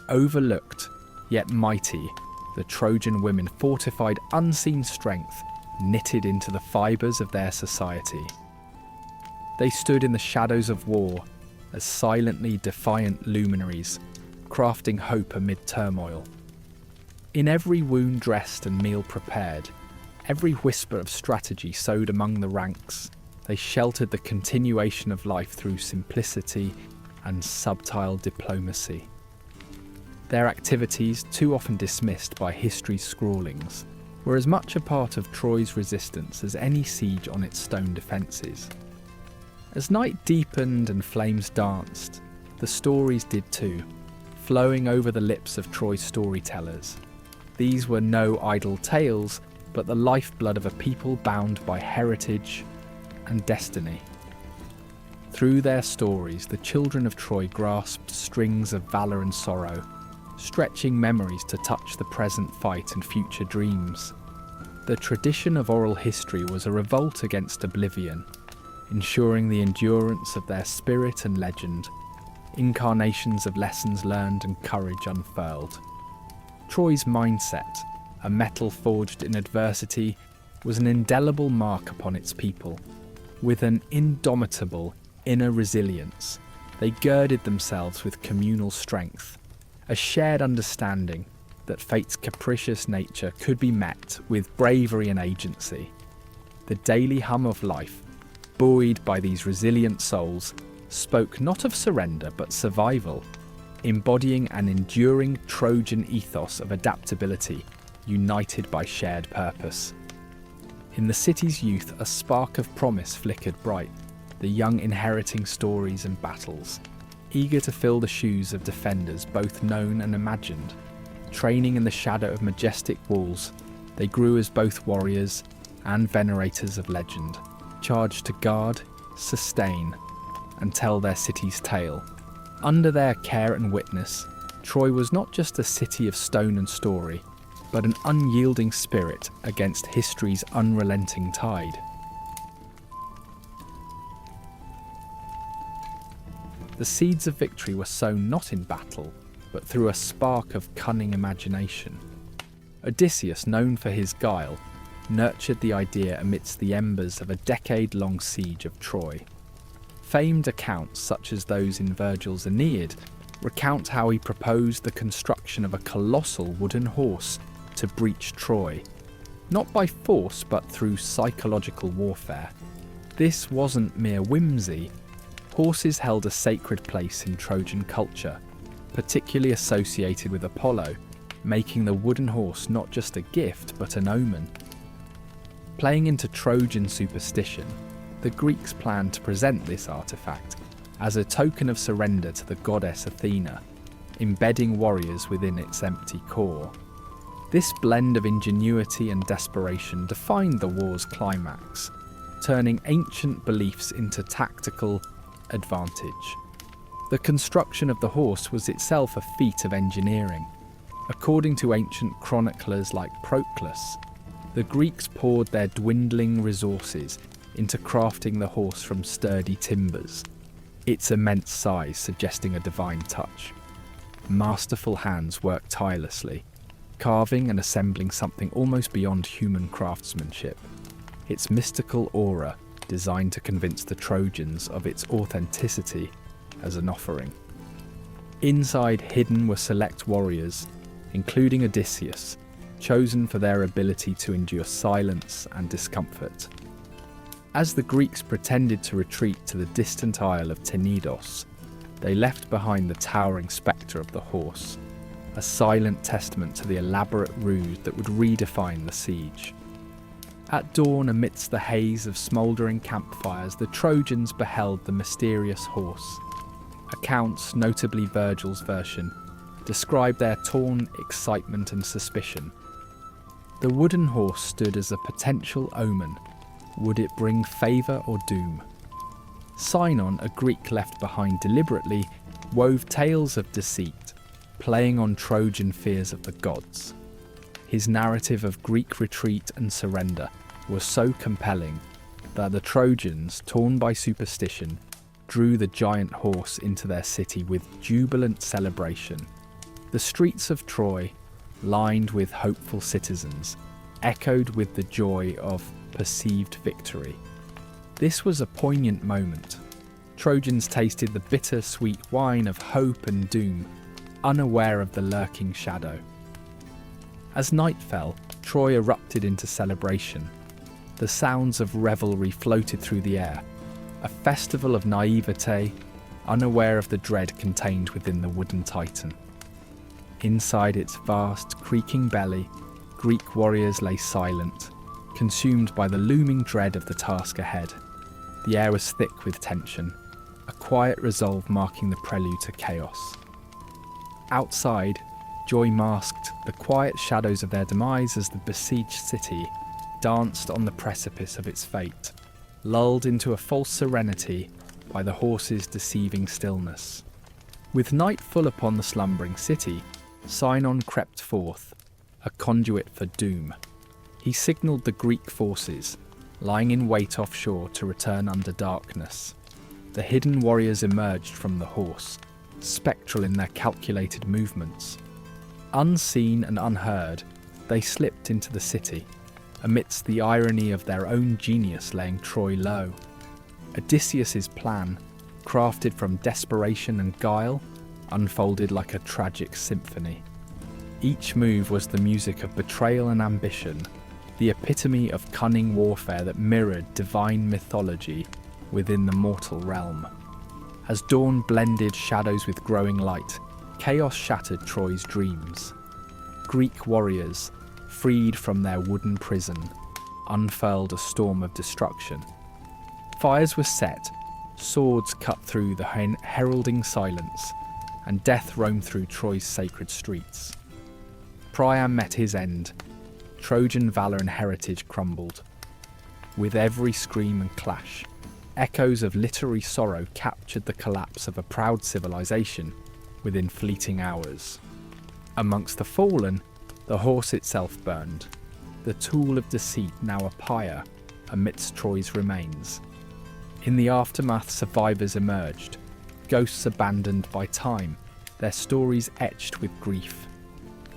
Overlooked, yet mighty, the Trojan women fortified unseen strength knitted into the fibres of their society. They stood in the shadows of war as silently defiant luminaries, crafting hope amid turmoil. In every wound dressed and meal prepared, every whisper of strategy sowed among the ranks, they sheltered the continuation of life through simplicity and subtle diplomacy. Their activities, too often dismissed by history's scrawlings, were as much a part of Troy's resistance as any siege on its stone defences. As night deepened and flames danced, the stories did too, flowing over the lips of Troy's storytellers. These were no idle tales, but the lifeblood of a people bound by heritage and destiny. Through their stories, the children of Troy grasped strings of valour and sorrow, stretching memories to touch the present fight and future dreams. The tradition of oral history was a revolt against oblivion, ensuring the endurance of their spirit and legend, incarnations of lessons learned and courage unfurled. Troy's mindset, a metal forged in adversity, was an indelible mark upon its people. With an indomitable inner resilience, they girded themselves with communal strength, a shared understanding that fate's capricious nature could be met with bravery and agency. The daily hum of life, buoyed by these resilient souls, spoke not of surrender but survival, embodying an enduring Trojan ethos of adaptability, united by shared purpose. In the city's youth, a spark of promise flickered bright, the young inheriting stories and battles, eager to fill the shoes of defenders both known and imagined. Training in the shadow of majestic walls, they grew as both warriors and venerators of legend, charged to guard, sustain, and tell their city's tale. Under their care and witness, Troy was not just a city of stone and story, but an unyielding spirit against history's unrelenting tide. The seeds of victory were sown not in battle, but through a spark of cunning imagination. Odysseus, known for his guile, nurtured the idea amidst the embers of a decade-long siege of Troy. Famed accounts such as those in Virgil's Aeneid recount how he proposed the construction of a colossal wooden horse to breach Troy, not by force but through psychological warfare. This wasn't mere whimsy. Horses held a sacred place in Trojan culture, particularly associated with Apollo, making the wooden horse not just a gift but an omen. Playing into Trojan superstition, the Greeks planned to present this artifact as a token of surrender to the goddess Athena, embedding warriors within its empty core. This blend of ingenuity and desperation defined the war's climax, turning ancient beliefs into tactical advantage. The construction of the horse was itself a feat of engineering. According to ancient chroniclers like Proclus, the Greeks poured their dwindling resources into crafting the horse from sturdy timbers, its immense size suggesting a divine touch. Masterful hands worked tirelessly, carving and assembling something almost beyond human craftsmanship, its mystical aura designed to convince the Trojans of its authenticity as an offering. Inside hidden were select warriors, including Odysseus, chosen for their ability to endure silence and discomfort. As the Greeks pretended to retreat to the distant isle of Tenedos, they left behind the towering spectre of the horse, a silent testament to the elaborate ruse that would redefine the siege. At dawn, amidst the haze of smouldering campfires, the Trojans beheld the mysterious horse. Accounts, notably Virgil's version, describe their torn excitement and suspicion. The wooden horse stood as a potential omen. Would it bring favour or doom? Sinon, a Greek left behind deliberately, wove tales of deceit, playing on Trojan fears of the gods. His narrative of Greek retreat and surrender was so compelling that the Trojans, torn by superstition, drew the giant horse into their city with jubilant celebration. The streets of Troy, lined with hopeful citizens, echoed with the joy of perceived victory. This was a poignant moment. Trojans tasted the bitter-sweet wine of hope and doom, unaware of the lurking shadow. As night fell, Troy erupted into celebration. The sounds of revelry floated through the air, a festival of naivete, unaware of the dread contained within the wooden titan. Inside its vast, creaking belly, Greek warriors lay silent, consumed by the looming dread of the task ahead. The air was thick with tension, a quiet resolve marking the prelude to chaos. Outside, joy masked the quiet shadows of their demise as the besieged city danced on the precipice of its fate, lulled into a false serenity by the horse's deceiving stillness. With night full upon the slumbering city, Sinon crept forth, a conduit for doom. He signalled the Greek forces, lying in wait offshore, to return under darkness. The hidden warriors emerged from the horse, spectral in their calculated movements. Unseen and unheard, they slipped into the city, amidst the irony of their own genius laying Troy low. Odysseus's plan, crafted from desperation and guile, unfolded like a tragic symphony. Each move was the music of betrayal and ambition, the epitome of cunning warfare that mirrored divine mythology within the mortal realm. As dawn blended shadows with growing light, chaos shattered Troy's dreams. Greek warriors, freed from their wooden prison, unfurled a storm of destruction. Fires were set, swords cut through the heralding silence, and death roamed through Troy's sacred streets. Priam met his end. Trojan valour and heritage crumbled. With every scream and clash, echoes of literary sorrow captured the collapse of a proud civilization within fleeting hours. Amongst the fallen, the horse itself burned, the tool of deceit now a pyre amidst Troy's remains. In the aftermath, survivors emerged, ghosts abandoned by time, their stories etched with grief.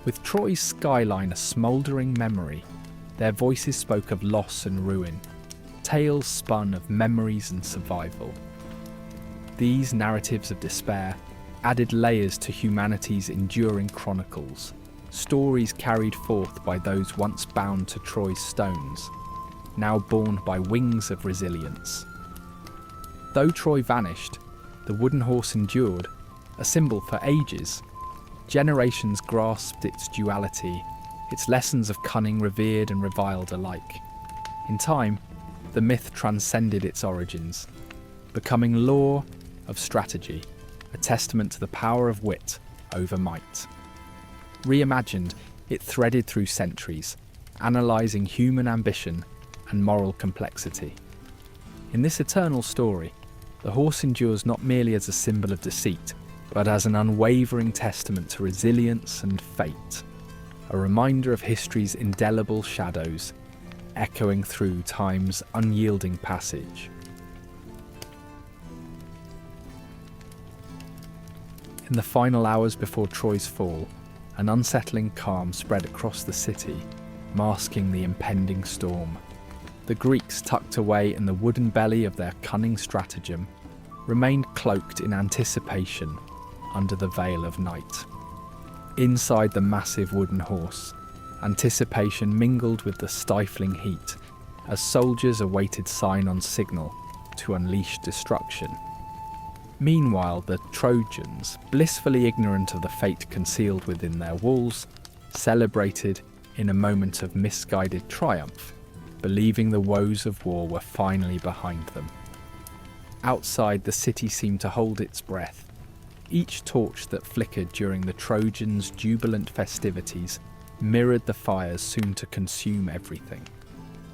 With Troy's skyline a smouldering memory, their voices spoke of loss and ruin, tales spun of memories and survival. These narratives of despair added layers to humanity's enduring chronicles, stories carried forth by those once bound to Troy's stones, now borne by wings of resilience. Though Troy vanished, the wooden horse endured, a symbol for ages. Generations grasped its duality, its lessons of cunning revered and reviled alike. In time, the myth transcended its origins, becoming lore of strategy, a testament to the power of wit over might. Reimagined, it threaded through centuries, analysing human ambition and moral complexity. In this eternal story, the horse endures not merely as a symbol of deceit, but as an unwavering testament to resilience and fate, a reminder of history's indelible shadows, echoing through time's unyielding passage. In the final hours before Troy's fall, an unsettling calm spread across the city, masking the impending storm. The Greeks, tucked away in the wooden belly of their cunning stratagem, remained cloaked in anticipation under the veil of night. Inside the massive wooden horse, anticipation mingled with the stifling heat as soldiers awaited Sinon's signal to unleash destruction. Meanwhile, the Trojans, blissfully ignorant of the fate concealed within their walls, celebrated in a moment of misguided triumph, believing the woes of war were finally behind them. Outside, the city seemed to hold its breath. Each torch that flickered during the Trojans' jubilant festivities mirrored the fires soon to consume everything.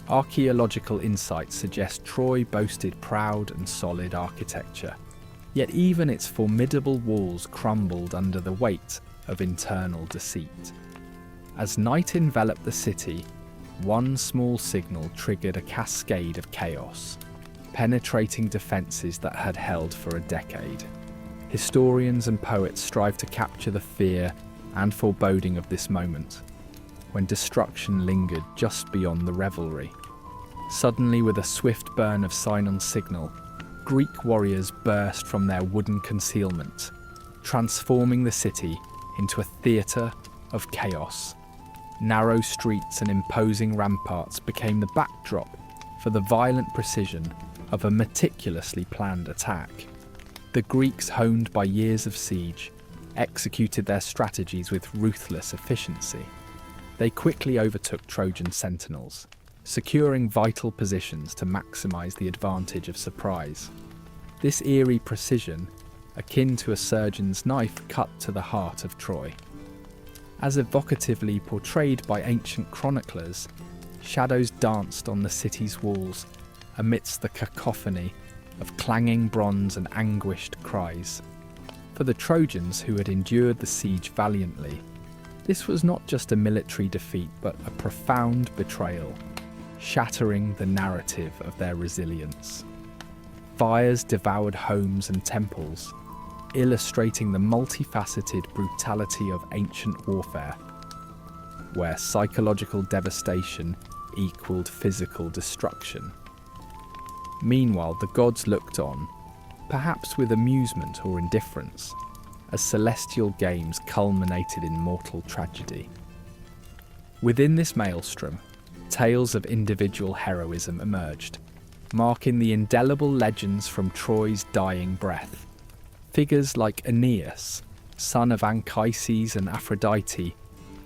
Archaeological insights suggest Troy boasted proud and solid architecture, yet even its formidable walls crumbled under the weight of internal deceit. As night enveloped the city, one small signal triggered a cascade of chaos, penetrating defences that had held for a decade. Historians and poets strive to capture the fear and foreboding of this moment, when destruction lingered just beyond the revelry. Suddenly, with a swift burn of Sinon's signal, Greek warriors burst from their wooden concealment, transforming the city into a theatre of chaos. Narrow streets and imposing ramparts became the backdrop for the violent precision of a meticulously planned attack. The Greeks, honed by years of siege, executed their strategies with ruthless efficiency. They quickly overtook Trojan sentinels, securing vital positions to maximise the advantage of surprise. This eerie precision, akin to a surgeon's knife cut to the heart of Troy. As evocatively portrayed by ancient chroniclers, shadows danced on the city's walls amidst the cacophony of clanging bronze and anguished cries. For the Trojans, who had endured the siege valiantly, this was not just a military defeat but a profound betrayal, shattering the narrative of their resilience. Fires devoured homes and temples, illustrating the multifaceted brutality of ancient warfare, where psychological devastation equaled physical destruction. Meanwhile, the gods looked on, perhaps with amusement or indifference, as celestial games culminated in mortal tragedy. Within this maelstrom, tales of individual heroism emerged, marking the indelible legends from Troy's dying breath. Figures like Aeneas, son of Anchises and Aphrodite,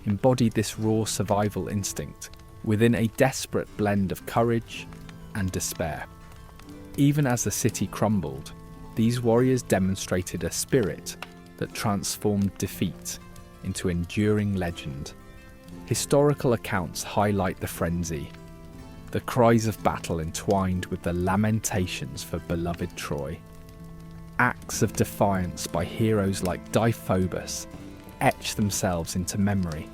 embodied this raw survival instinct within a desperate blend of courage and despair. Even as the city crumbled, these warriors demonstrated a spirit that transformed defeat into enduring legend. Historical accounts highlight the frenzy, the cries of battle entwined with the lamentations for beloved Troy. Acts of defiance by heroes like Deiphobus etch themselves into memory,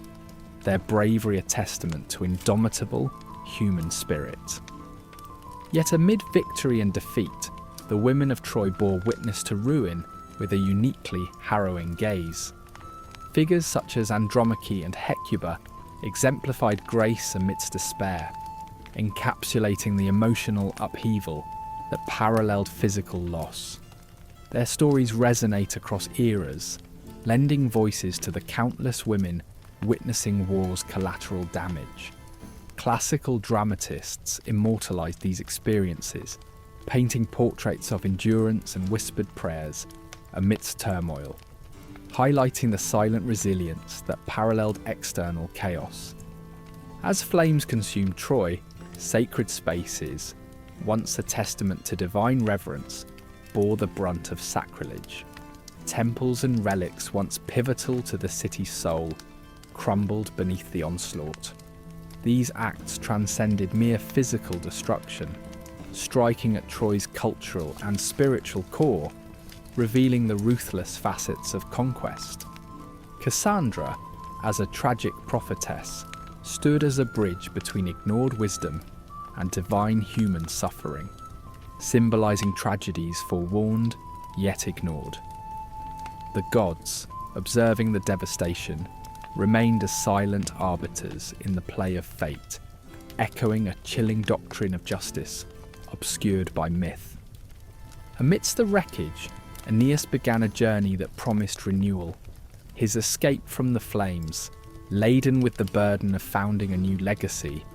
their bravery a testament to indomitable human spirit. Yet amid victory and defeat, the women of Troy bore witness to ruin with a uniquely harrowing gaze. Figures such as Andromache and Hecuba exemplified grace amidst despair, encapsulating the emotional upheaval that paralleled physical loss. Their stories resonate across eras, lending voices to the countless women witnessing war's collateral damage. Classical dramatists immortalized these experiences, painting portraits of endurance and whispered prayers amidst turmoil, highlighting the silent resilience that paralleled external chaos. As flames consumed Troy, sacred spaces, once a testament to divine reverence, bore the brunt of sacrilege. Temples and relics, once pivotal to the city's soul, crumbled beneath the onslaught. These acts transcended mere physical destruction, striking at Troy's cultural and spiritual core, revealing the ruthless facets of conquest. Cassandra, as a tragic prophetess, stood as a bridge between ignored wisdom and divine human suffering, symbolizing tragedies forewarned yet ignored. The gods, observing the devastation, remained as silent arbiters in the play of fate, echoing a chilling doctrine of justice, obscured by myth. Amidst the wreckage, Aeneas began a journey that promised renewal. His escape from the flames, laden with the burden of founding a new legacy,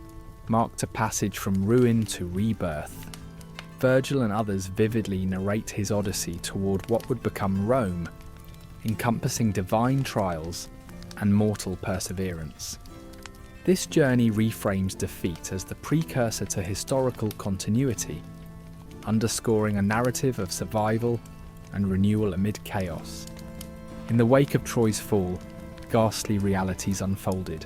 marked a passage from ruin to rebirth. Virgil and others vividly narrate his odyssey toward what would become Rome, encompassing divine trials and mortal perseverance. This journey reframes defeat as the precursor to historical continuity, underscoring a narrative of survival and renewal amid chaos. In the wake of Troy's fall, ghastly realities unfolded.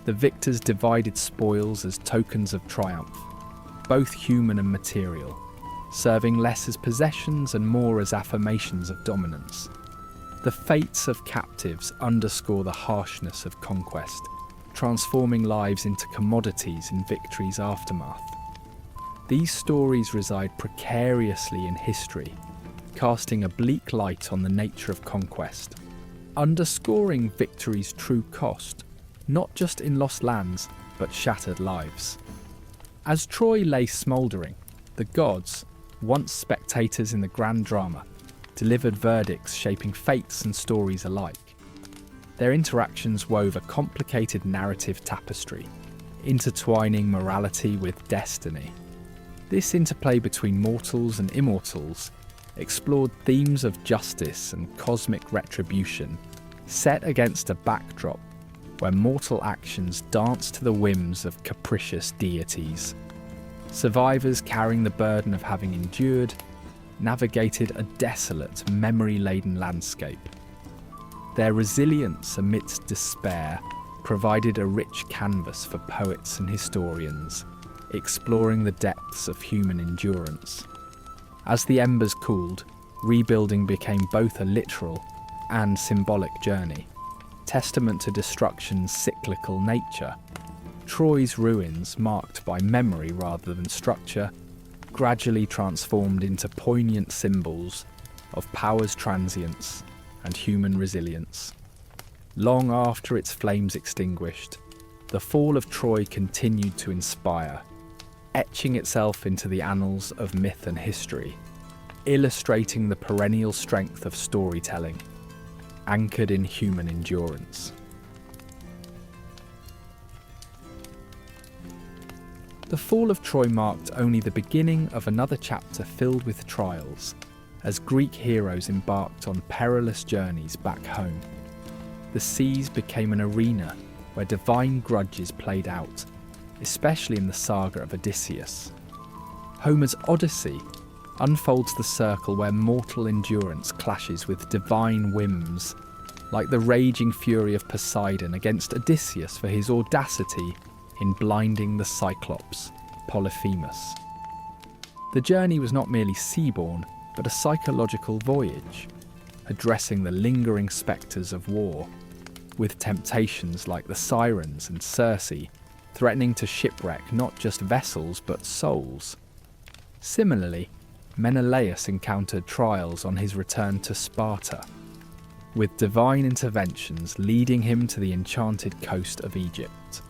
The victors divided spoils as tokens of triumph, both human and material, serving less as possessions and more as affirmations of dominance. The fates of captives underscore the harshness of conquest, transforming lives into commodities in victory's aftermath. These stories reside precariously in history, casting a bleak light on the nature of conquest, underscoring victory's true cost, not just in lost lands, but shattered lives. As Troy lay smouldering, the gods, once spectators in the grand drama, delivered verdicts shaping fates and stories alike. Their interactions wove a complicated narrative tapestry, intertwining morality with destiny. This interplay between mortals and immortals explored themes of justice and cosmic retribution, set against a backdrop where mortal actions dance to the whims of capricious deities. Survivors carrying the burden of having endured navigated a desolate, memory-laden landscape. Their resilience amidst despair provided a rich canvas for poets and historians, exploring the depths of human endurance. As the embers cooled, rebuilding became both a literal and symbolic journey, testament to destruction's cyclical nature. Troy's ruins, marked by memory rather than structure, gradually transformed into poignant symbols of power's transience and human resilience. Long after its flames extinguished, the fall of Troy continued to inspire, etching itself into the annals of myth and history, illustrating the perennial strength of storytelling, anchored in human endurance. The fall of Troy marked only the beginning of another chapter filled with trials, as Greek heroes embarked on perilous journeys back home. The seas became an arena where divine grudges played out, especially in the saga of Odysseus. Homer's Odyssey unfolds the circle where mortal endurance clashes with divine whims, like the raging fury of Poseidon against Odysseus for his audacity in blinding the Cyclops, Polyphemus. The journey was not merely seaborne, but a psychological voyage, addressing the lingering spectres of war, with temptations like the Sirens and Circe threatening to shipwreck not just vessels but souls. Similarly, Menelaus encountered trials on his return to Sparta, with divine interventions leading him to the enchanted coast of Egypt.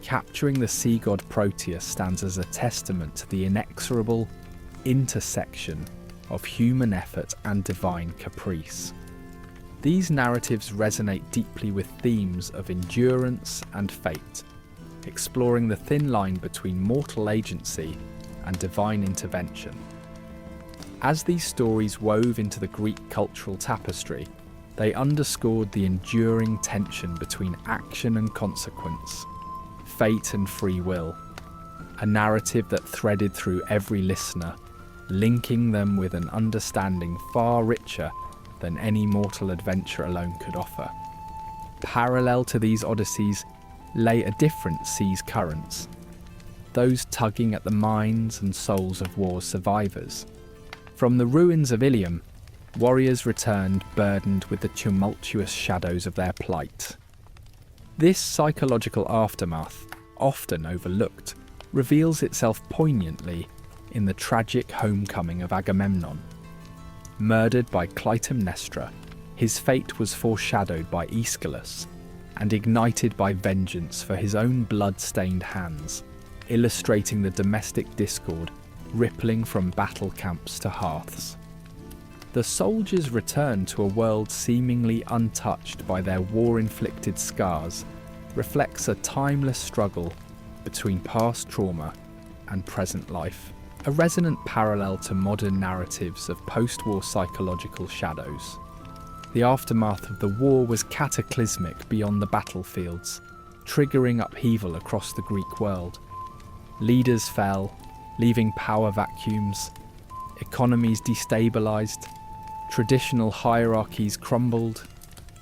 Capturing the sea god Proteus stands as a testament to the inexorable intersection of human effort and divine caprice. These narratives resonate deeply with themes of endurance and fate, exploring the thin line between mortal agency and divine intervention. As these stories wove into the Greek cultural tapestry, they underscored the enduring tension between action and consequence, fate and free will, a narrative that threaded through every listener, linking them with an understanding far richer than any mortal adventure alone could offer. Parallel to these odysseys lay a different sea's currents, those tugging at the minds and souls of war's survivors. From the ruins of Ilium, warriors returned burdened with the tumultuous shadows of their plight. This psychological aftermath, often overlooked, reveals itself poignantly in the tragic homecoming of Agamemnon. Murdered by Clytemnestra, his fate was foreshadowed by Aeschylus and ignited by vengeance for his own blood-stained hands, illustrating the domestic discord rippling from battle camps to hearths. The soldiers returned to a world seemingly untouched by their war-inflicted scars, reflects a timeless struggle between past trauma and present life, a resonant parallel to modern narratives of post-war psychological shadows. The aftermath of the war was cataclysmic beyond the battlefields, triggering upheaval across the Greek world. Leaders fell, leaving power vacuums, economies destabilized, traditional hierarchies crumbled,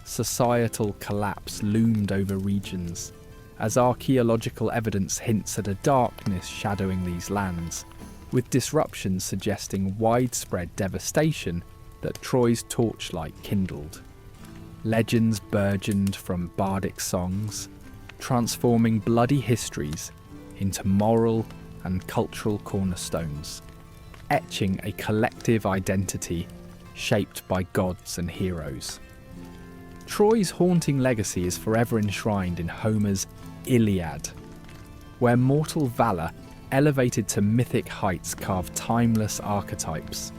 societal collapse loomed over regions, as archaeological evidence hints at a darkness shadowing these lands, with disruptions suggesting widespread devastation that Troy's torchlight kindled. Legends burgeoned from bardic songs, transforming bloody histories into moral and cultural cornerstones, etching a collective identity shaped by gods and heroes. Troy's haunting legacy is forever enshrined in Homer's Iliad, where mortal valour elevated to mythic heights carved timeless archetypes.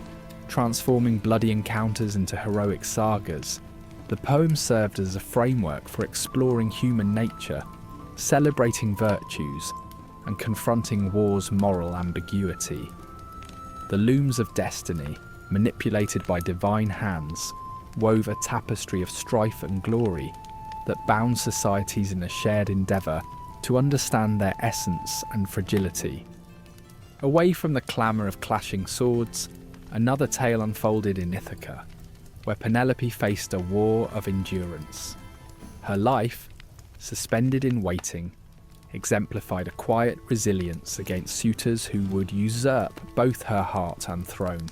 Transforming bloody encounters into heroic sagas, the poem served as a framework for exploring human nature, celebrating virtues, and confronting war's moral ambiguity. The looms of destiny, manipulated by divine hands, wove a tapestry of strife and glory that bound societies in a shared endeavour to understand their essence and fragility. Away from the clamour of clashing swords, another tale unfolded in Ithaca, where Penelope faced a war of endurance. Her life, suspended in waiting, exemplified a quiet resilience against suitors who would usurp both her heart and throne.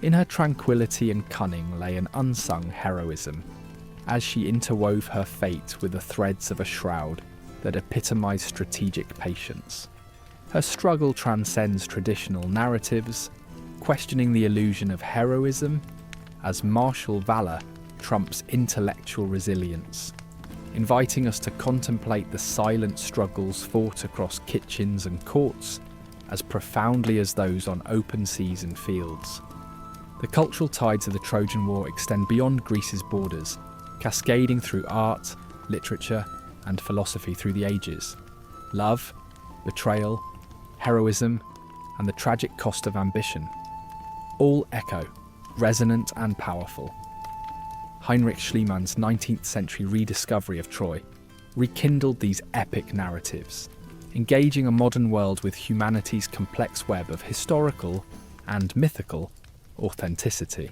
In her tranquility and cunning lay an unsung heroism, as she interwove her fate with the threads of a shroud that epitomised strategic patience. Her struggle transcends traditional narratives, questioning the illusion of heroism as martial valour trumps intellectual resilience, inviting us to contemplate the silent struggles fought across kitchens and courts as profoundly as those on open seas and fields. The cultural tides of the Trojan War extend beyond Greece's borders, cascading through art, literature, and philosophy through the ages. Love, betrayal, heroism, and the tragic cost of ambition all echo, resonant and powerful. Heinrich Schliemann's 19th century rediscovery of Troy rekindled these epic narratives, engaging a modern world with humanity's complex web of historical and mythical authenticity.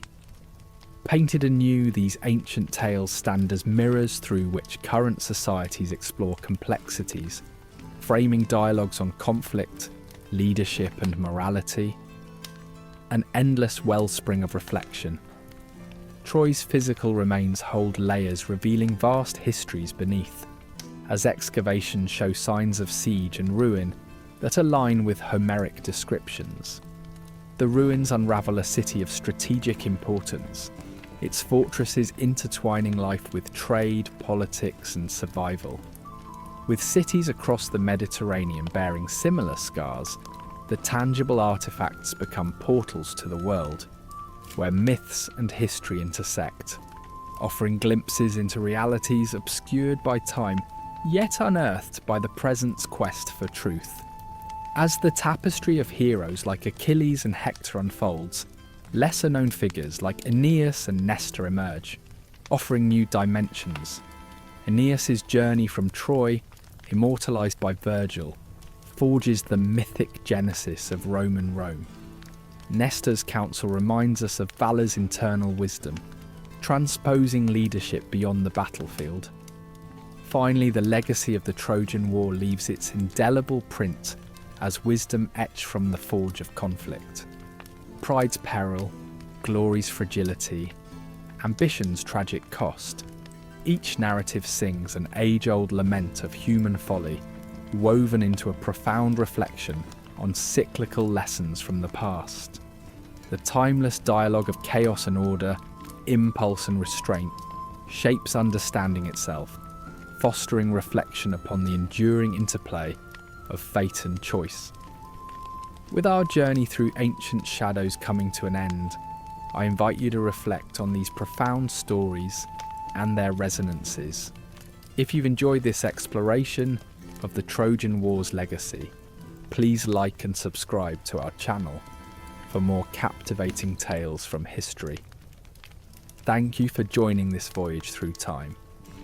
Painted anew, these ancient tales stand as mirrors through which current societies explore complexities, framing dialogues on conflict, leadership, and morality, an endless wellspring of reflection. Troy's physical remains hold layers revealing vast histories beneath, as excavations show signs of siege and ruin that align with Homeric descriptions. The ruins unravel a city of strategic importance, its fortresses intertwining life with trade, politics, and survival. With cities across the Mediterranean bearing similar scars, the tangible artefacts become portals to the world, where myths and history intersect, offering glimpses into realities obscured by time, yet unearthed by the present's quest for truth. As the tapestry of heroes like Achilles and Hector unfolds, lesser-known figures like Aeneas and Nestor emerge, offering new dimensions. Aeneas' journey from Troy, immortalised by Virgil, forges the mythic genesis of Roman Rome. Nestor's counsel reminds us of valour's internal wisdom, transposing leadership beyond the battlefield. Finally, the legacy of the Trojan War leaves its indelible print as wisdom etched from the forge of conflict. Pride's peril, glory's fragility, ambition's tragic cost. Each narrative sings an age-old lament of human folly, woven into a profound reflection on cyclical lessons from the past. The timeless dialogue of chaos and order, impulse and restraint, shapes understanding itself, fostering reflection upon the enduring interplay of fate and choice. With our journey through ancient shadows coming to an end, I invite you to reflect on these profound stories and their resonances. If you've enjoyed this exploration of the Trojan War's legacy, please like and subscribe to our channel for more captivating tales from history. Thank you for joining this voyage through time.